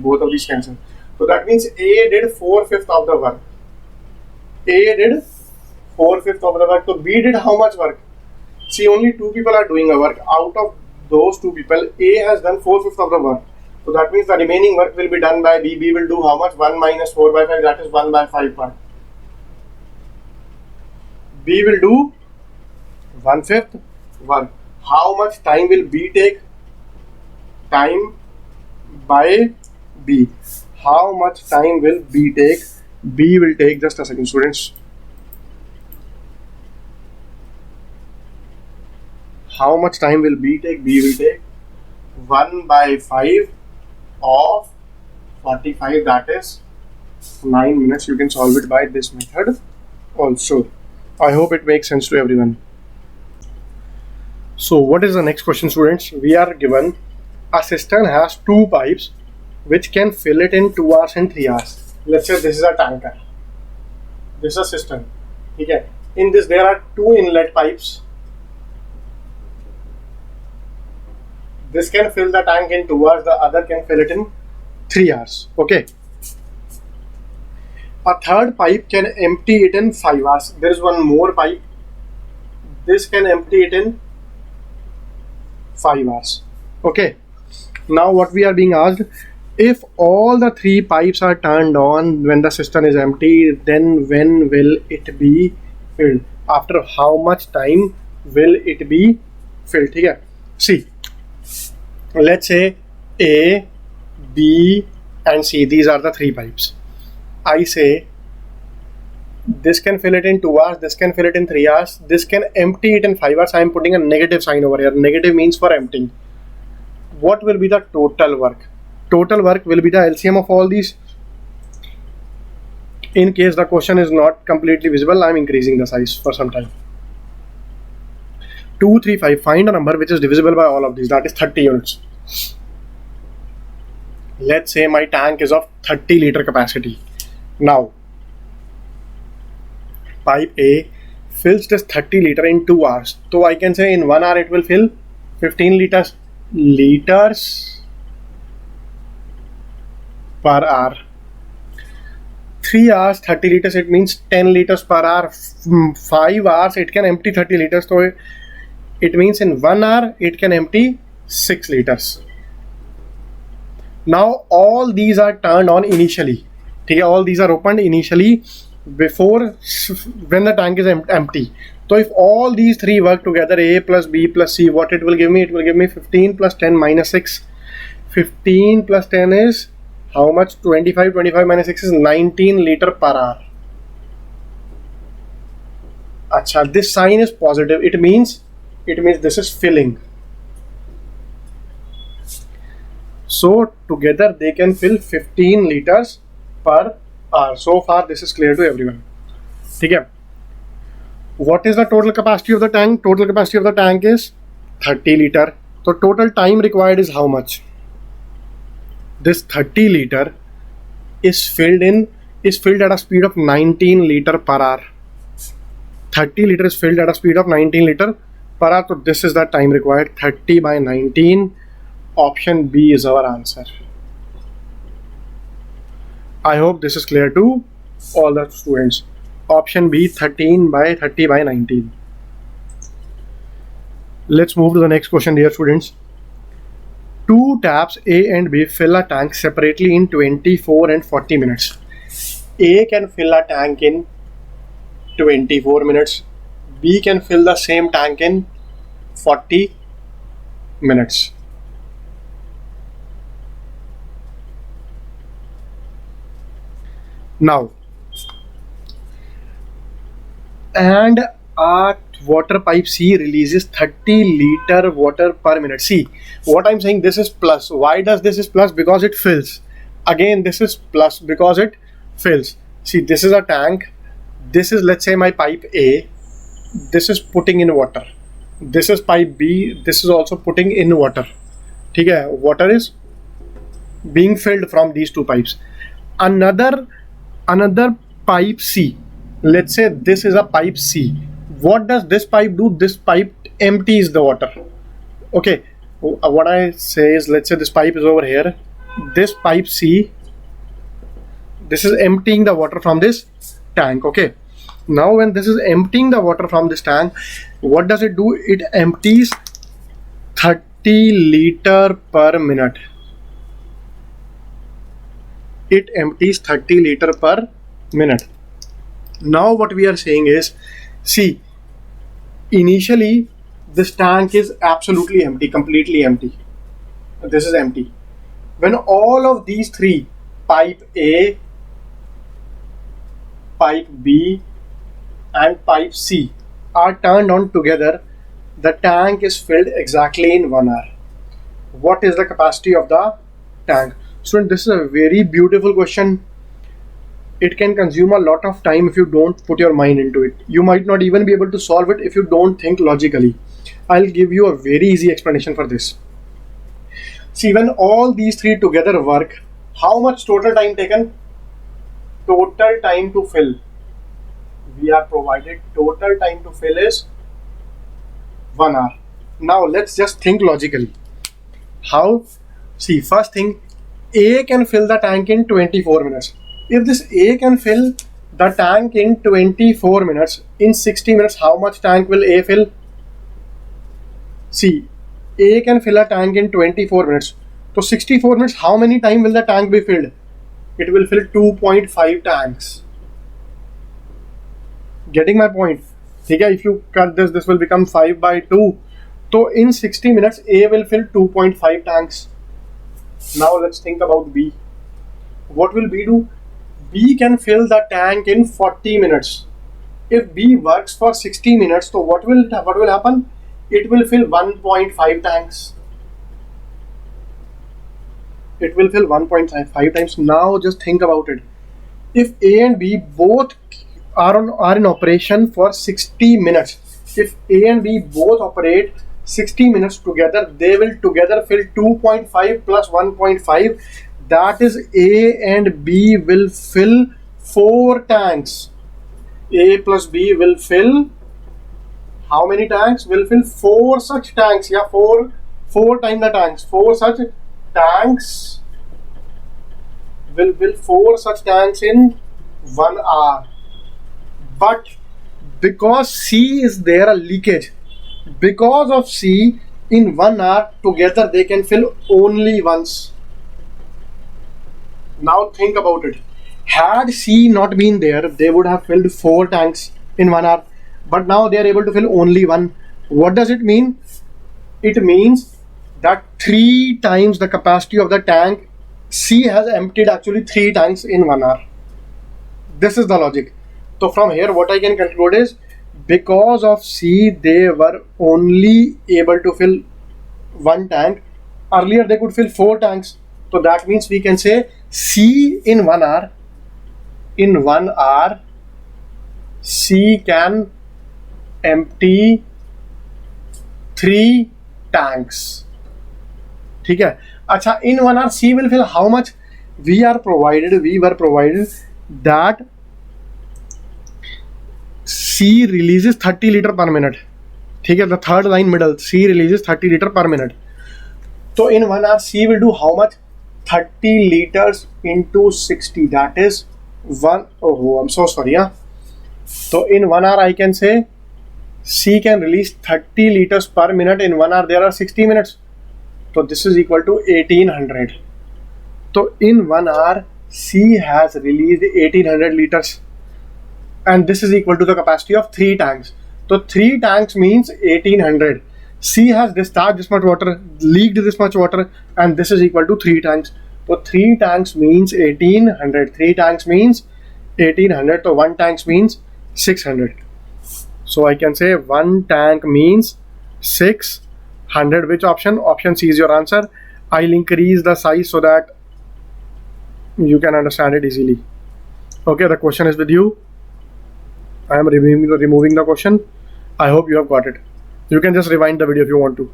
Both of these cancel. So that means A did 4/5 of the work. A did 4/5 of the work. So B did how much work? See, only two people are doing a work. Out of those two people, A has done 4/5 of the work. So that means the remaining work will be done by B. B will do how much? 1 minus 4/5, that is 1/5 work. B will do 1/5 work. How much time will B take? Time by B. How much time will B take? B will take, just a second students. How much time will B take? B will take 1/5 of 45, that is 9 minutes. You can solve it by this method also. I hope it makes sense to everyone. So what is the next question, students? We are given a cistern has two pipes which can fill it in 2 hours and 3 hours. Let's say this is a tanker. This is a cistern. Okay. In this there are two inlet pipes. This can fill the tank in 2 hours, the other can fill it in 3 hours. Okay. A third pipe can empty it in 5 hours. There is one more pipe. This can empty it in 5 hours. Okay. Now what we are being asked, if all the three pipes are turned on when the cistern is empty, then when will it be filled? After how much time will it be filled? Okay. See, let's say A, B and C, these are the three pipes. I say this can fill it in 2 hours, this can fill it in 3 hours, this can empty it in 5 hours. I am putting a negative sign over here. Negative means for emptying. What will be the total work? Total work will be the LCM of all these. In case the question is not completely visible, I am increasing the size for some time. 2, 3, 5. Find a number which is divisible by all of these, that is 30 units. Let's say my tank is of 30 liter capacity. Now, pipe A fills this 30 liter in 2 hours. So I can say in 1 hour it will fill 15 liters. Liters per hour. 3 hours 30 liters, it means 10 liters per hour. 5 hours it can empty 30 liters. So it means in 1 hour it can empty 6 liters. Now all these are turned on initially. All these are opened initially before when the tank is empty. So if all these three work together, A plus B plus C, what it will give me? It will give me 15 plus 10 minus 6. 15 plus 10 is how much? 25. 25 minus 6 is 19 liter per hour. Acha, this sign is positive. It means this is filling. So together they can fill 15 liters per hour. So far this is clear to everyone. Okay. What is the total capacity of the tank? Total capacity of the tank is 30 liter. So total time required is how much? This 30 liter is filled at a speed of 19 liter per hour. 30 liter is filled at a speed of 19 liter per hour. So this is the time required. 30 by 19. Option B is our answer. I hope this is clear to all the students. Option B, 13 by 30 by 19. Let's move to the next question, dear students. Two taps A and B fill a tank separately in 24 and 40 minutes. A can fill a tank in 24 minutes. B can fill the same tank in 40 minutes. Now, and a water pipe C releases 30 liter water per minute. See, what I'm saying, this is plus. Why does this is plus? Because it fills. Again, this is plus because it fills. See, this is a tank. This is, let's say, my pipe A. This is putting in water. This is pipe B. This is also putting in water. ठीक है, water is being filled from these two pipes. Another pipe C. Let's say this is a pipe C. What does this pipe do? This pipe empties the water. Okay, what I say is, let's say this pipe is over here. This pipe C, this is emptying the water from this tank. Okay, now when this is emptying the water from this tank, what does it do? It empties 30 liter per minute. It empties 30 liter per minute. Now what we are saying is, see, initially this tank is absolutely empty, completely empty. This is empty. When all of these three, pipe A, pipe B and pipe C, are turned on together, the tank is filled exactly in 1 hour. What is the capacity of the tank? Student, this is a very beautiful question. It can consume a lot of time if you don't put your mind into it. You might not even be able to solve it if you don't think logically. I'll give you a very easy explanation for this. See, when all these three together work, how much total time taken? Total time to fill. We are provided total time to fill is 1 hour. Now let's just think logically. How? See, first thing, A can fill the tank in 24 minutes. If this A can fill the tank in 24 minutes, in 60 minutes, how much tank will A fill? See, A can fill a tank in 24 minutes. So 64 minutes, how many time will the tank be filled? It will fill 2.5 tanks. Getting my point? Okay, if you cut this will become 5 by 2. So in 60 minutes, A will fill 2.5 tanks. Now let's think about B. What will B do? B can fill the tank in 40 minutes. If B works for 60 minutes, so what will happen? It will fill 1.5 tanks. It will fill 1.5 times. Now just think about it. If A and B both are in operation for 60 minutes, if A and B both operate 60 minutes together, they will together fill 2.5 plus 1.5. That is, A and B will fill 4 tanks. A plus B will fill how many tanks? Will fill 4 such tanks. Yeah, 4 times the tanks. 4 such tanks will fill 4 such tanks in 1 hour. But because C is there a leakage, because of C, in 1 hour together they can fill only once. Now think about it. Had C not been there, they would have filled 4 tanks in 1 hour. But now they are able to fill only 1. What does it mean? It means that 3 times the capacity of the tank. C has emptied actually 3 tanks in 1 hour. This is the logic. So from here what I can conclude is, because of C, they were only able to fill 1 tank. Earlier they could fill 4 tanks. So that means we can say C in 1 hour, C can empty 3 tanks. ठीक है. अच्छा, in 1 hour C will fill how much? We were provided that C releases 30 liter per minute. ठीक है, the third line middle, C releases 30 liter per minute. So in 1 hour C will do how much? 30 liters into 60, that is 1. Oh, I'm so sorry. So in 1 hour I can say C can release 30 liters per minute. In 1 hour there are 60 minutes. So this is equal to 1800. So in 1 hour C has released 1800 liters. And this is equal to the capacity of 3 tanks. So 3 tanks means 1800. C has discharged this much water, leaked this much water, and this is equal to 3 tanks. So 3 tanks means 1800. 3 tanks means 1800. So 1 tank means 600. So I can say 1 tank means 600. Which option? Option C is your answer. I'll increase the size so that you can understand it easily. Okay, the question is with you. I am removing the question. I hope you have got it. You can just rewind the video if you want to.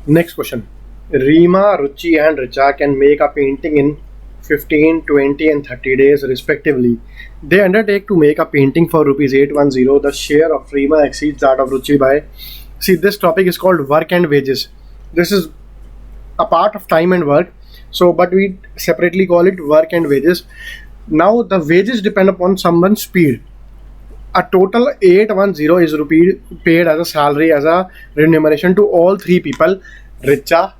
Next question. Reema, Ruchi and Richa can make a painting in 15, 20 and 30 days respectively. They undertake to make a painting for rupees 810. The share of Reema exceeds that of Ruchi by... See, this topic is called work and wages. This is a part of time and work. So, but we separately call it work and wages. Now, the wages depend upon someone's speed. A total 810 is paid as a salary, as a remuneration to all three people. Richa,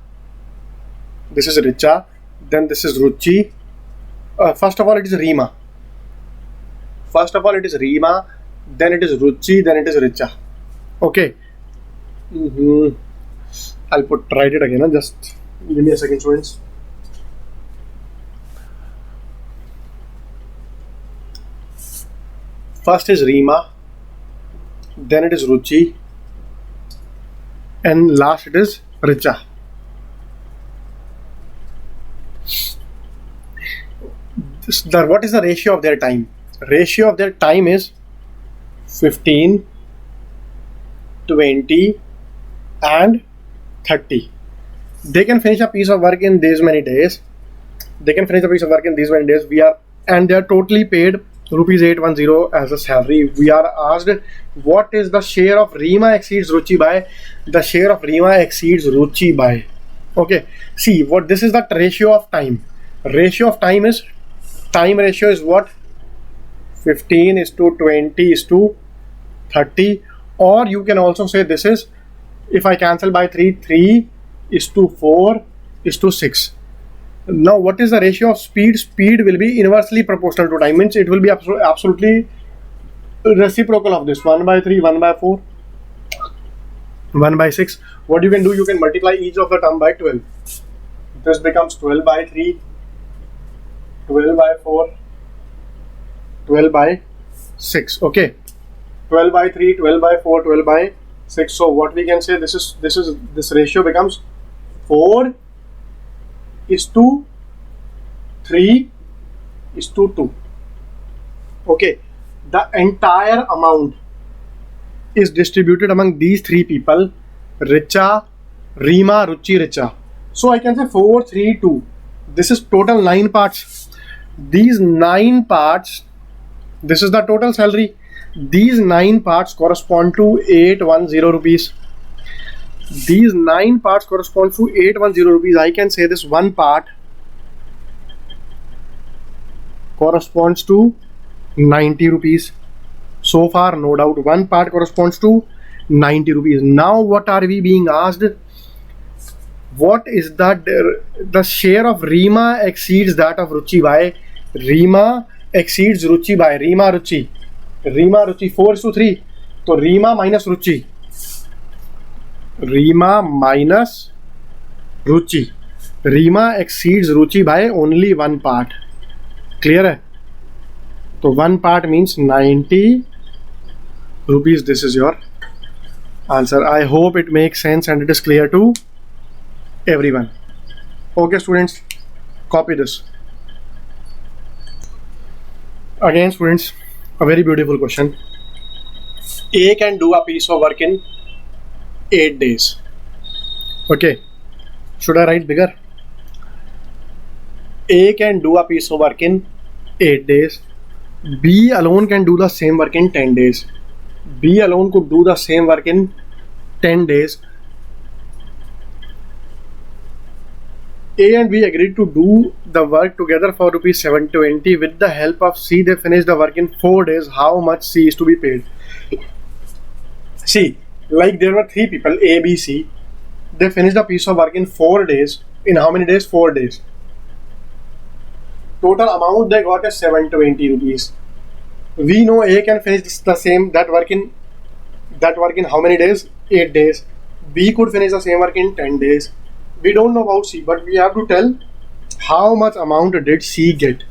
this is Richa, then this is Ruchi. First of all, it is Reema. Then it is Ruchi, then it is Richa. Okay. I'll write it again. Just give me a second, students. First is Reema, then it is Ruchi, and last it is Richa. What is the ratio of their time? Ratio of their time is 15, 20 and 30. They can finish a piece of work in these many days. And they are totally paid rupees 810 as a salary. We are asked what is the share of Reema exceeds Ruchi by. The share of Reema exceeds Ruchi by. Okay, see what this is, the ratio of time. Ratio of time is, time ratio is what? 15 is to 20 is to 30. Or you can also say this is, if I cancel by 3 is to 4 is to 6. Now, what is the ratio of speed? Speed will be inversely proportional to time. Means it will be absolutely reciprocal of this. 1 by 3, 1 by 4, 1 by 6. What you can do, you can multiply each of the term by 12. This becomes 12 by 3, 12 by 4, 12 by 6. Okay, 12 by 3, 12 by 4, 12 by 6. So what we can say, this ratio becomes 4 is to 3 is to 2. Okay, the entire amount is distributed among these three people: Richa, Reema, Ruchi, Richa. So I can say 4, 3, 2. This is total 9 parts. These 9 parts, this is the total salary. These 9 parts correspond to 810 rupees. These 9 parts correspond to 810 rupees. I can say this one part corresponds to 90 rupees. So far, no doubt, one part corresponds to 90 rupees. Now, what are we being asked? What is the share of Reema exceeds that of Ruchi by? Reema exceeds Ruchi by. Reema, Ruchi, 4 is to 3. So, Reema minus Ruchi. Reema minus Ruchi. Reema exceeds Ruchi by only one part. Clear hai? So one part means 90 rupees. This is your answer. I hope it makes sense and it is clear to everyone. Okay, students, copy this. Again, students, a very beautiful question. A can do a piece of work in 8 days. Okay, should I write bigger? A can do a piece of work in 8 days. B alone can do the same work in 10 days. B alone could do the same work in 10 days. A and B agreed to do the work together for rupees 720. With the help of C, they finished the work in 4 days. How much C is to be paid? See, like there were 3 people, A, B, C. They finished the piece of work in 4 days. In how many days? 4 days. Total amount they got is 720 rupees. We know A can finish that work in how many days? 8 days. B could finish the same work in 10 days. We don't know about C, but we have to tell how much amount did C get.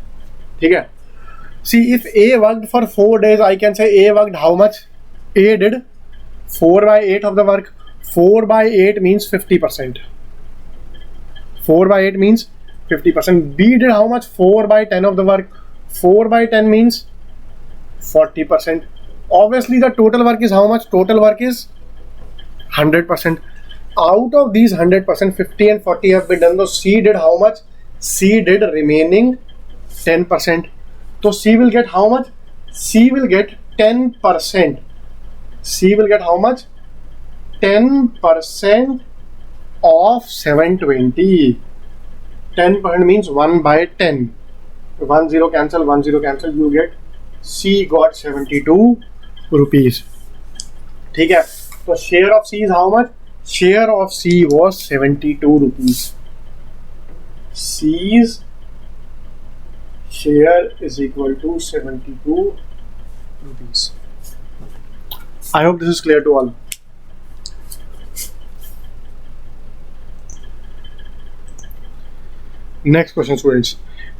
Okay? See, if A worked for 4 days, I can say A worked how much? A did 4 by 8 of the work. 4 by 8 means 50%. 4 by 8 means 50%. B did how much? 4 by 10 of the work. 4 by 10 means 40%. Obviously the total work is how much? Total work is 100%. Out of these 100%, 50 and 40 have been done. So C did how much? C did remaining 10%. So C will get how much? C will get 10%. C will get how much? 10% of 720. 10% means 1 by 10. 1 0 cancel, 1 0 cancel. You get C got 72 rupees. ठीक है. So share of C is how much? Share of C was 72 rupees. C's share is equal to 72 rupees. I hope this is clear to all. Next question, students.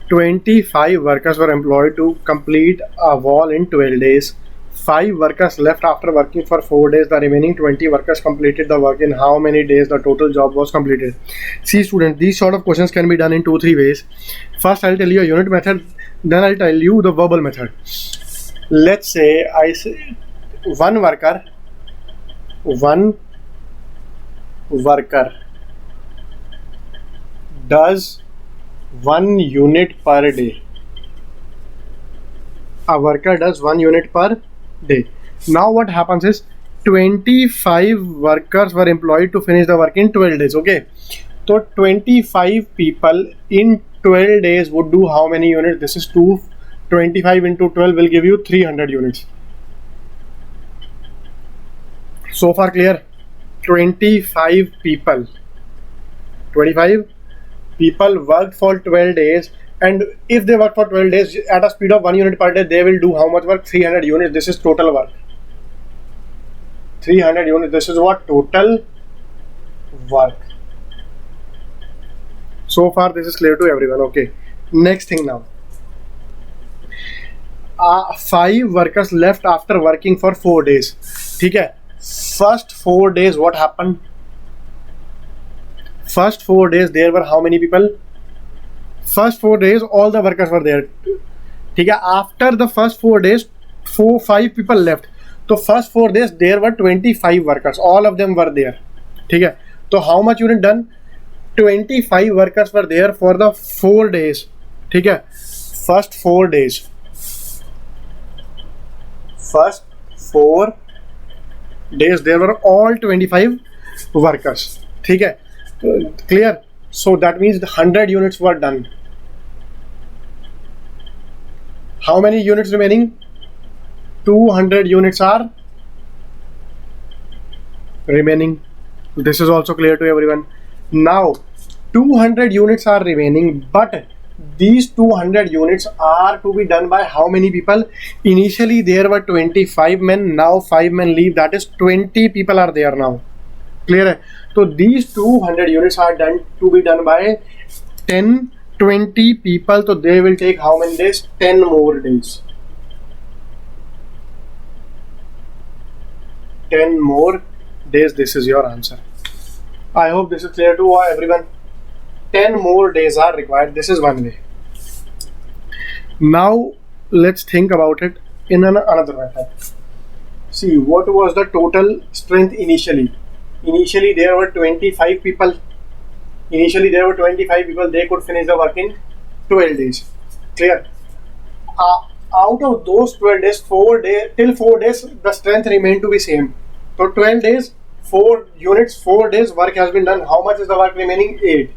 25 workers were employed to complete a wall in 12 days. 5 workers left after working for 4 days. The remaining 20 workers completed the work in how many days the total job was completed? See students, these sort of questions can be done in 2-3 ways. First, I'll tell you a unit method, then I'll tell you the verbal method. Let's say I say one worker does 1 unit per day. A worker does 1 unit per day. Now what happens is 25 workers were employed to finish the work in 12 days. Okay, so 25 people in 12 days would do how many units? This is 25 into 12 will give you 300 units. So far clear? 25 people worked for 12 days, and if they work for 12 days at a speed of 1 unit per day, they will do how much work? 300 units. This is total work. 300 units. This is what? Total work. So far this is clear to everyone. Okay, next thing now. 5 workers left after working for 4 days. ठीक है. First 4 days what happened? First 4 days there were how many people? First 4 days all the workers were there. ठीक है. After the first 4 days 5 people left. So first 4 days there were 25 workers. All of them were there. ठीक है. So how much unit done? 25 workers were there for the 4 days. ठीक है. First 4 days. First 4 days there were all 25 workers. ठीक है. Clear? So that means 100 units were done. How many units remaining? 200 units are remaining. This is also clear to everyone. Now 200 units are remaining, but these 200 units are to be done by how many people? Initially there were 25 men, now 5 men leave, that is 20 people are there now. Clear? So these 200 units are to be done by 20 people. So they will take how many days? 10 more days. 10 more days. This is your answer. I hope this is clear to everyone. 10 more days are required. This is one way. Now let's think about it in another method. See, what was the total strength initially? Initially there were 25 people. They could finish the work in 12 days. Clear? Out of those 12 days, 4 days the strength remained to be same. So 12 days, 4 units, 4 days work has been done. How much is the work remaining? 8.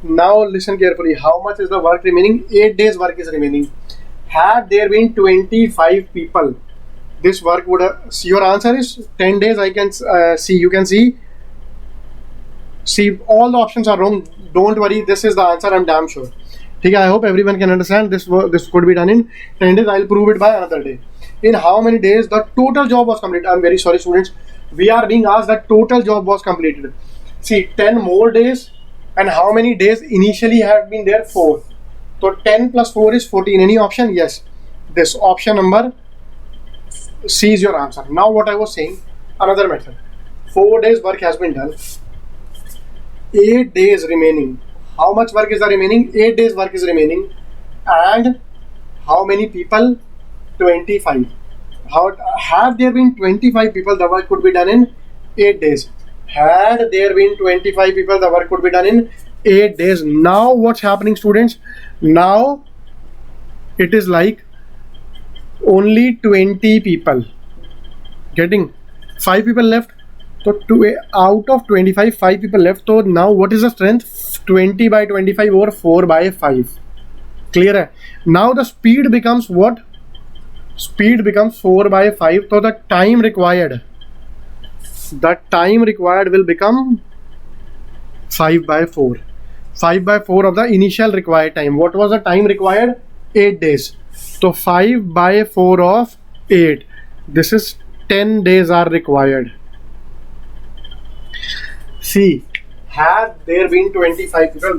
Now listen carefully. How much is the work remaining? 8 days work is remaining. Had there been 25 people, this work would have, your answer is 10 days. I can see, you can see all the options are wrong. Don't worry, this is the answer, I'm damn sure. Okay, I hope everyone can understand this could be done in 10 days. I'll prove it by another day. In how many days the total job was completed? I'm very sorry students, we are being asked that total job was completed. See, 10 more days, and how many days initially have been there? 4. So 10 plus 4 is 14. Any option? Yes. This option number C is your answer. Now what I was saying, another method. 4 days work has been done. 8 days remaining. How much work is the remaining? 8 days work is remaining. And how many people? 25. How had there been 25 people, the work could be done in 8 days. Had there been 25 people, the work could be done in 8 days. Now what's happening, students? Now it is like only 20 people. Getting 5 people left. So out of 25, 5 people left. So now what is the strength? 20 by 25 or 4 by 5. Clear hai? Now the speed becomes what? Speed becomes 4 by 5. So the time required will become 5 by 4. 5 by 4 of the initial required time. What was the time required? 8 days. So 5 by 4 of 8. This is 10 days are required. See, had there been 25 people,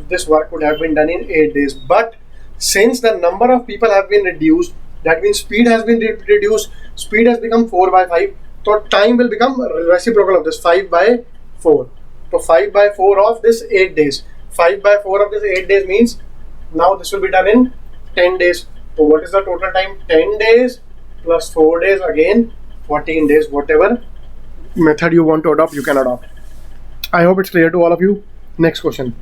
this work could have been done in 8 days. But since the number of people have been reduced, that means speed has been reduced, speed has become 4 by 5, so time will become reciprocal of this 5 by 4. So 5 by 4 of this 8 days. 5 by 4 of this 8 days means now this will be done in 10 days. So what is the total time? 10 days plus 4 days, again 14 days. Whatever method you want to adopt, you can adopt. I hope it's clear to all of you. Next question.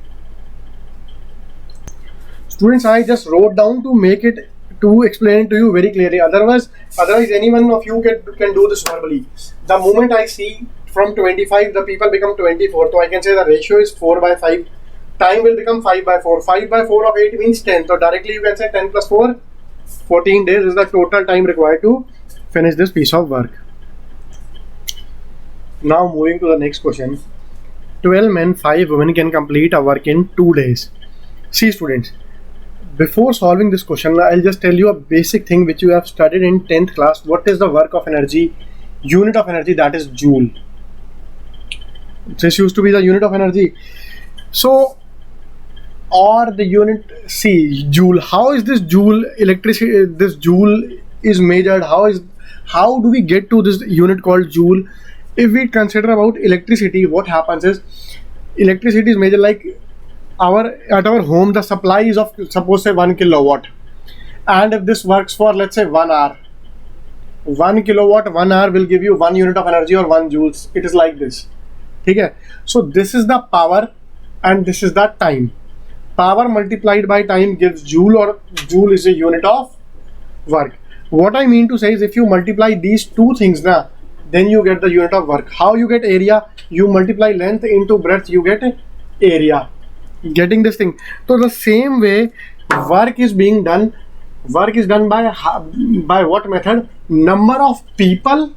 Students, I just wrote down to make it, to explain it to you very clearly. Otherwise any one of you can do this verbally. The moment I see from 25 the people become 24, so I can say the ratio is 4 by 5. Time will become 5 by 4. 5 by 4 of 8 means 10. So directly you can say 10 plus 4, 14 days is the total time required to finish this piece of work. Now moving to the next question. 12 men, 5 women can complete a work in 2 days. See students, before solving this question, I'll just tell you a basic thing which you have studied in 10th class. What is the work of energy? Unit of energy, that is joule. This used to be the unit of energy. So, or the unit, see, joule. How is this joule electricity? This joule is measured. How do we get to this unit called joule? If we consider about electricity, what happens is electricity is measured like at our home. The supply is of, suppose say 1 kilowatt, and if this works for let's say 1 hour, 1 kilowatt 1 hour will give you 1 unit of energy or 1 joules. It is like this. Okay, so this is the power and this is the time. Power multiplied by time gives joule, or joule is a unit of work. What I mean to say is if you multiply these two things now, then you get the unit of work. How you get area? You multiply length into breadth, you get area. Getting this thing? So the same way work is being done. Work is done by what method? Number of people.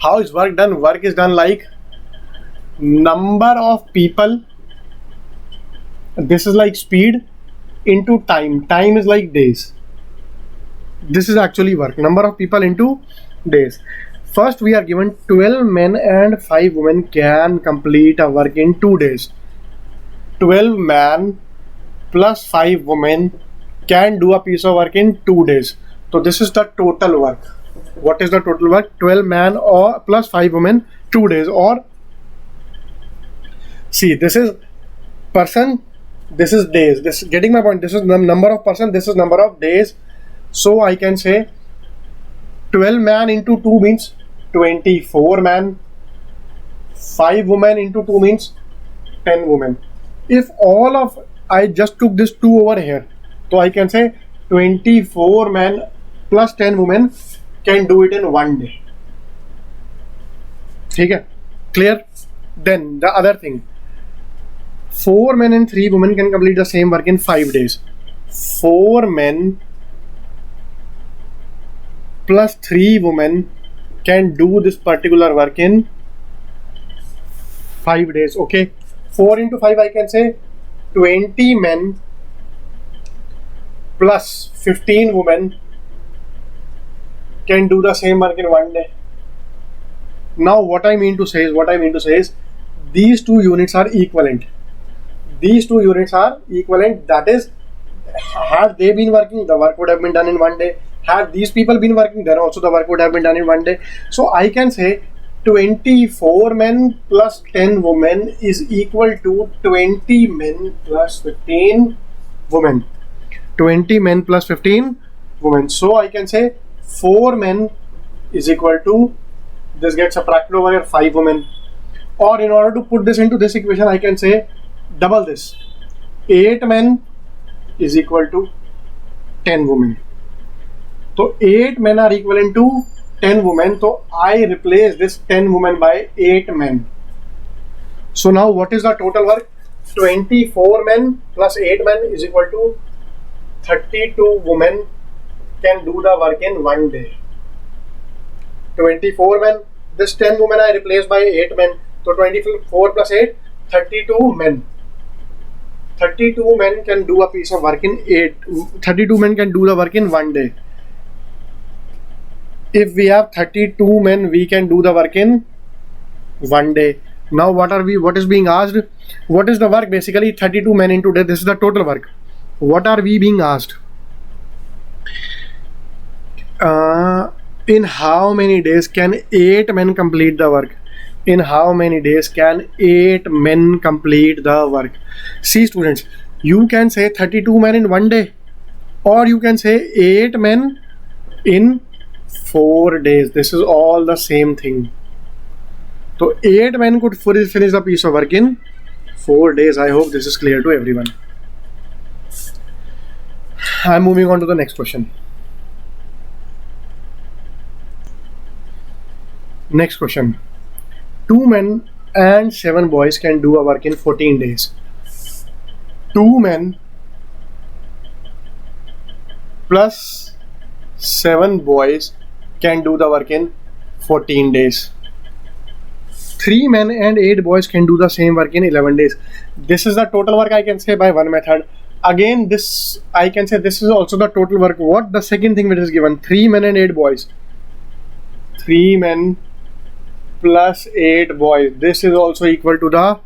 How is work done? Work is done like number of people. This is like speed into time. Time is like days. This is actually work. Number of people into days. First we are given 12 men and 5 women can complete a work in 2 days. 12 men plus 5 women can do a piece of work in 2 days. So this is the total work. What is the total work? 12 men or plus 5 women, 2 days. Or see, this is person, this is days. This, getting my point? This is the number of person, this is number of days. So I can say 12 men into 2 means 24 men. 5 women into 2 means 10 women. If all of, I just took this 2 over here, so I can say 24 men plus 10 women can do it in 1 day. Okay, clear? Then the other thing, 4 men and 3 women can complete the same work in 5 days. 4 men plus 3 women can do this particular work in 5 days. Okay, 4 into 5 I can say 20 men plus 15 women can do the same work in 1 day. Now what I mean to say is these two units are equivalent. These two units are equivalent. That is, had they been working, the work would have been done in 1 day. Had these people been working, then also the work would have been done in 1 day. So I can say 24 men plus 10 women is equal to 20 men plus 15 women. 20 men plus 15 women. So I can say 4 men is equal to, this gets subtracted over here, 5 women. Or in order to put this into this equation, I can say double this. 8 men is equal to 10 women. So 8 men are equivalent to 10 women. So I replace this 10 women by 8 men. So now what is the total work? 24 men plus 8 men is equal to 32 women can do the work in one day. 24 men, this 10 women I replaced by 8 men. So 24 plus 8, 32 men. 32 men can do a piece of work in 32 men can do the work in one day. If we have 32 men, we can do the work in one day. Now what is being asked? What is the work? Basically 32 men into day. This is the total work. What are we being asked? In how many days can 8 men complete the work? In how many days can 8 men complete the work? See students, you can say 32 men in one day, or you can say 8 men in 4 days. This is all the same thing. So 8 men could finish the piece of work in 4 days. I hope this is clear to everyone. I'm moving on to the next question. Next question. 2 men and 7 boys can do a work in 14 days. 2 men plus 7 boys can do the work in 14 days. 3 men and 8 boys can do the same work in 11 days. This is the total work I can say by one method. Again, this I can say this is also the total work. What the second thing which is given? 3 men and 8 boys. 3 men plus 8 boys. This is also equal to the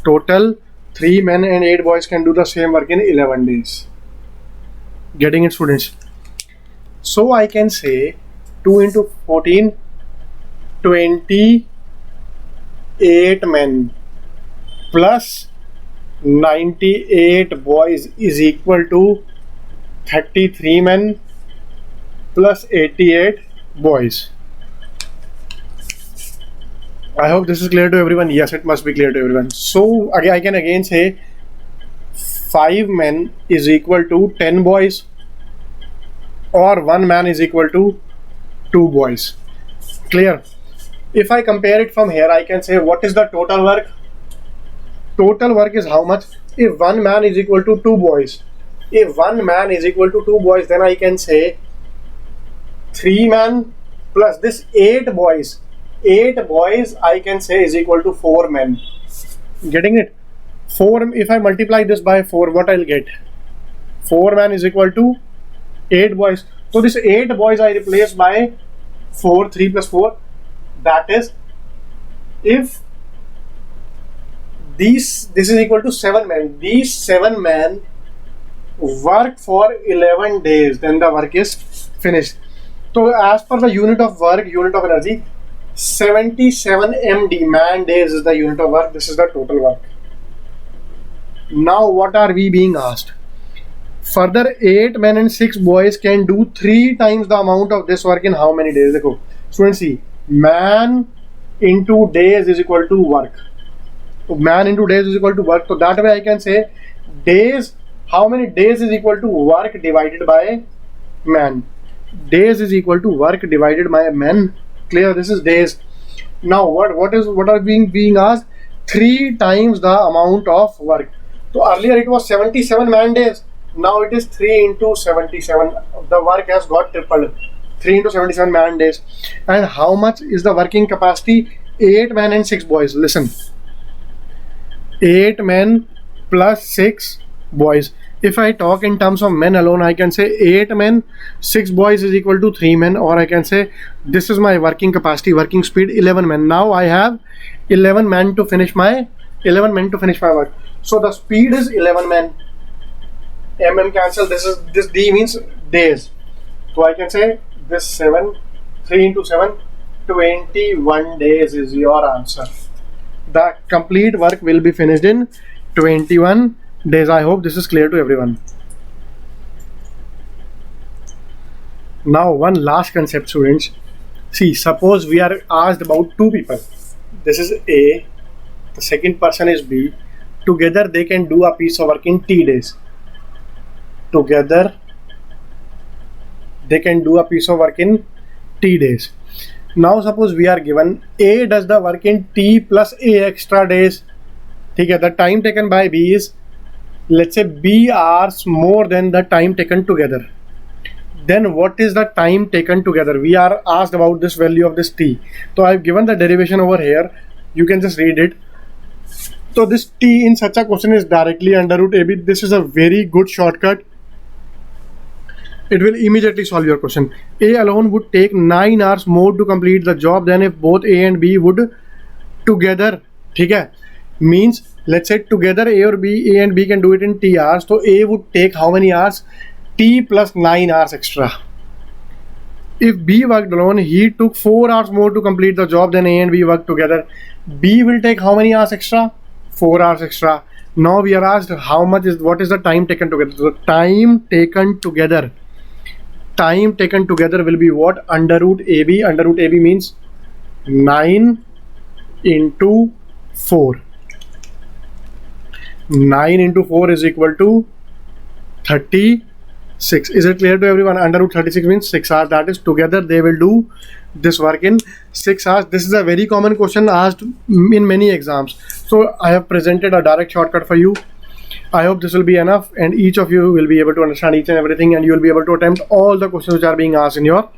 total. 3 men and 8 boys can do the same work in 11 days. Getting it, students? So I can say 2 into 14, 28 men plus 98 boys is equal to 33 men plus 88 boys. I hope this is clear to everyone. Yes, it must be clear to everyone. So again, I can again say 5 men is equal to 10 boys, or 1 man is equal to 2 boys. Clear? If I compare it from here, I can say what is the total work? Total work is how much? If 1 man is equal to 2 boys, if 1 man is equal to 2 boys, then I can say 3 men plus this 8 boys. 8 boys I can say is equal to 4 men. Getting it? 4, if I multiply this by 4, what I'll get? 4 men is equal to 8 boys. So this 8 boys I replace by 4, 3 plus 4. That is, if this is equal to 7 men. These 7 men work for 11 days, then the work is finished. So as per the unit of work, unit of energy, 77 MD, man days is the unit of work. This is the total work. Now what are we being asked? Further 8 men and 6 boys can do 3 times the amount of this work in how many days? Dekho, students, see, man into days is equal to work. So man into days is equal to work. So that way I can say days, how many days is equal to work divided by man. Days is equal to work divided by men. Clear? This is days. Now what are being asked? 3 times the amount of work. So earlier it was 77 man days. Now it is 3 into 77. The work has got tripled. 3 into 77 man days. And how much is the working capacity? 8 men and 6 boys. Listen. 8 men plus 6 boys. If I talk in terms of men alone, I can say 8 men, 6 boys is equal to 3 men, or I can say this is my working capacity, working speed, 11 men. Now I have 11 men to finish my work. So the speed is 11 men. MM cancel. This D means days. So I can say this 3 into 7, 21 days is your answer. The complete work will be finished in 21 days. I hope this is clear to everyone. Now one last concept, students. See, suppose we are asked about two people. This is A, the second person is B. Together they can do a piece of work in T days. Together they can do a piece of work in T days. Now suppose we are given A does the work in T plus A extra days. Okay, the time taken by B is, let's say, B hours more than the time taken together. Then what is the time taken together? We are asked about this value of this T. So I've given the derivation over here. You can just read it. So this T in such a question is directly under root AB. This is a very good shortcut. It will immediately solve your question. A alone would take 9 hours more to complete the job than if both A and B would together. Okay? Means, let's say together A and B can do it in T hours. So A would take how many hours? T plus 9 hours extra. If B worked alone, he took 4 hours more to complete the job than A and B worked together. B will take how many hours extra? 4 hours extra. Now we are asked what is the time taken together? So time taken together will be what? Under root AB. Under root AB means 9 into 4. 9 into 4 is equal to 36. Is it clear to everyone? Under root 36 means 6 hours. That is, together they will do this work in 6 hours. This is a very common question asked in many exams. So I have presented a direct shortcut for you. I hope this will be enough, and each of you will be able to understand each and everything, and you will be able to attempt all the questions which are being asked in your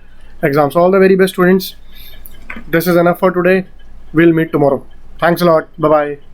exams. All the very best, students. This is enough for today. We'll meet tomorrow. Thanks a lot. Bye-bye.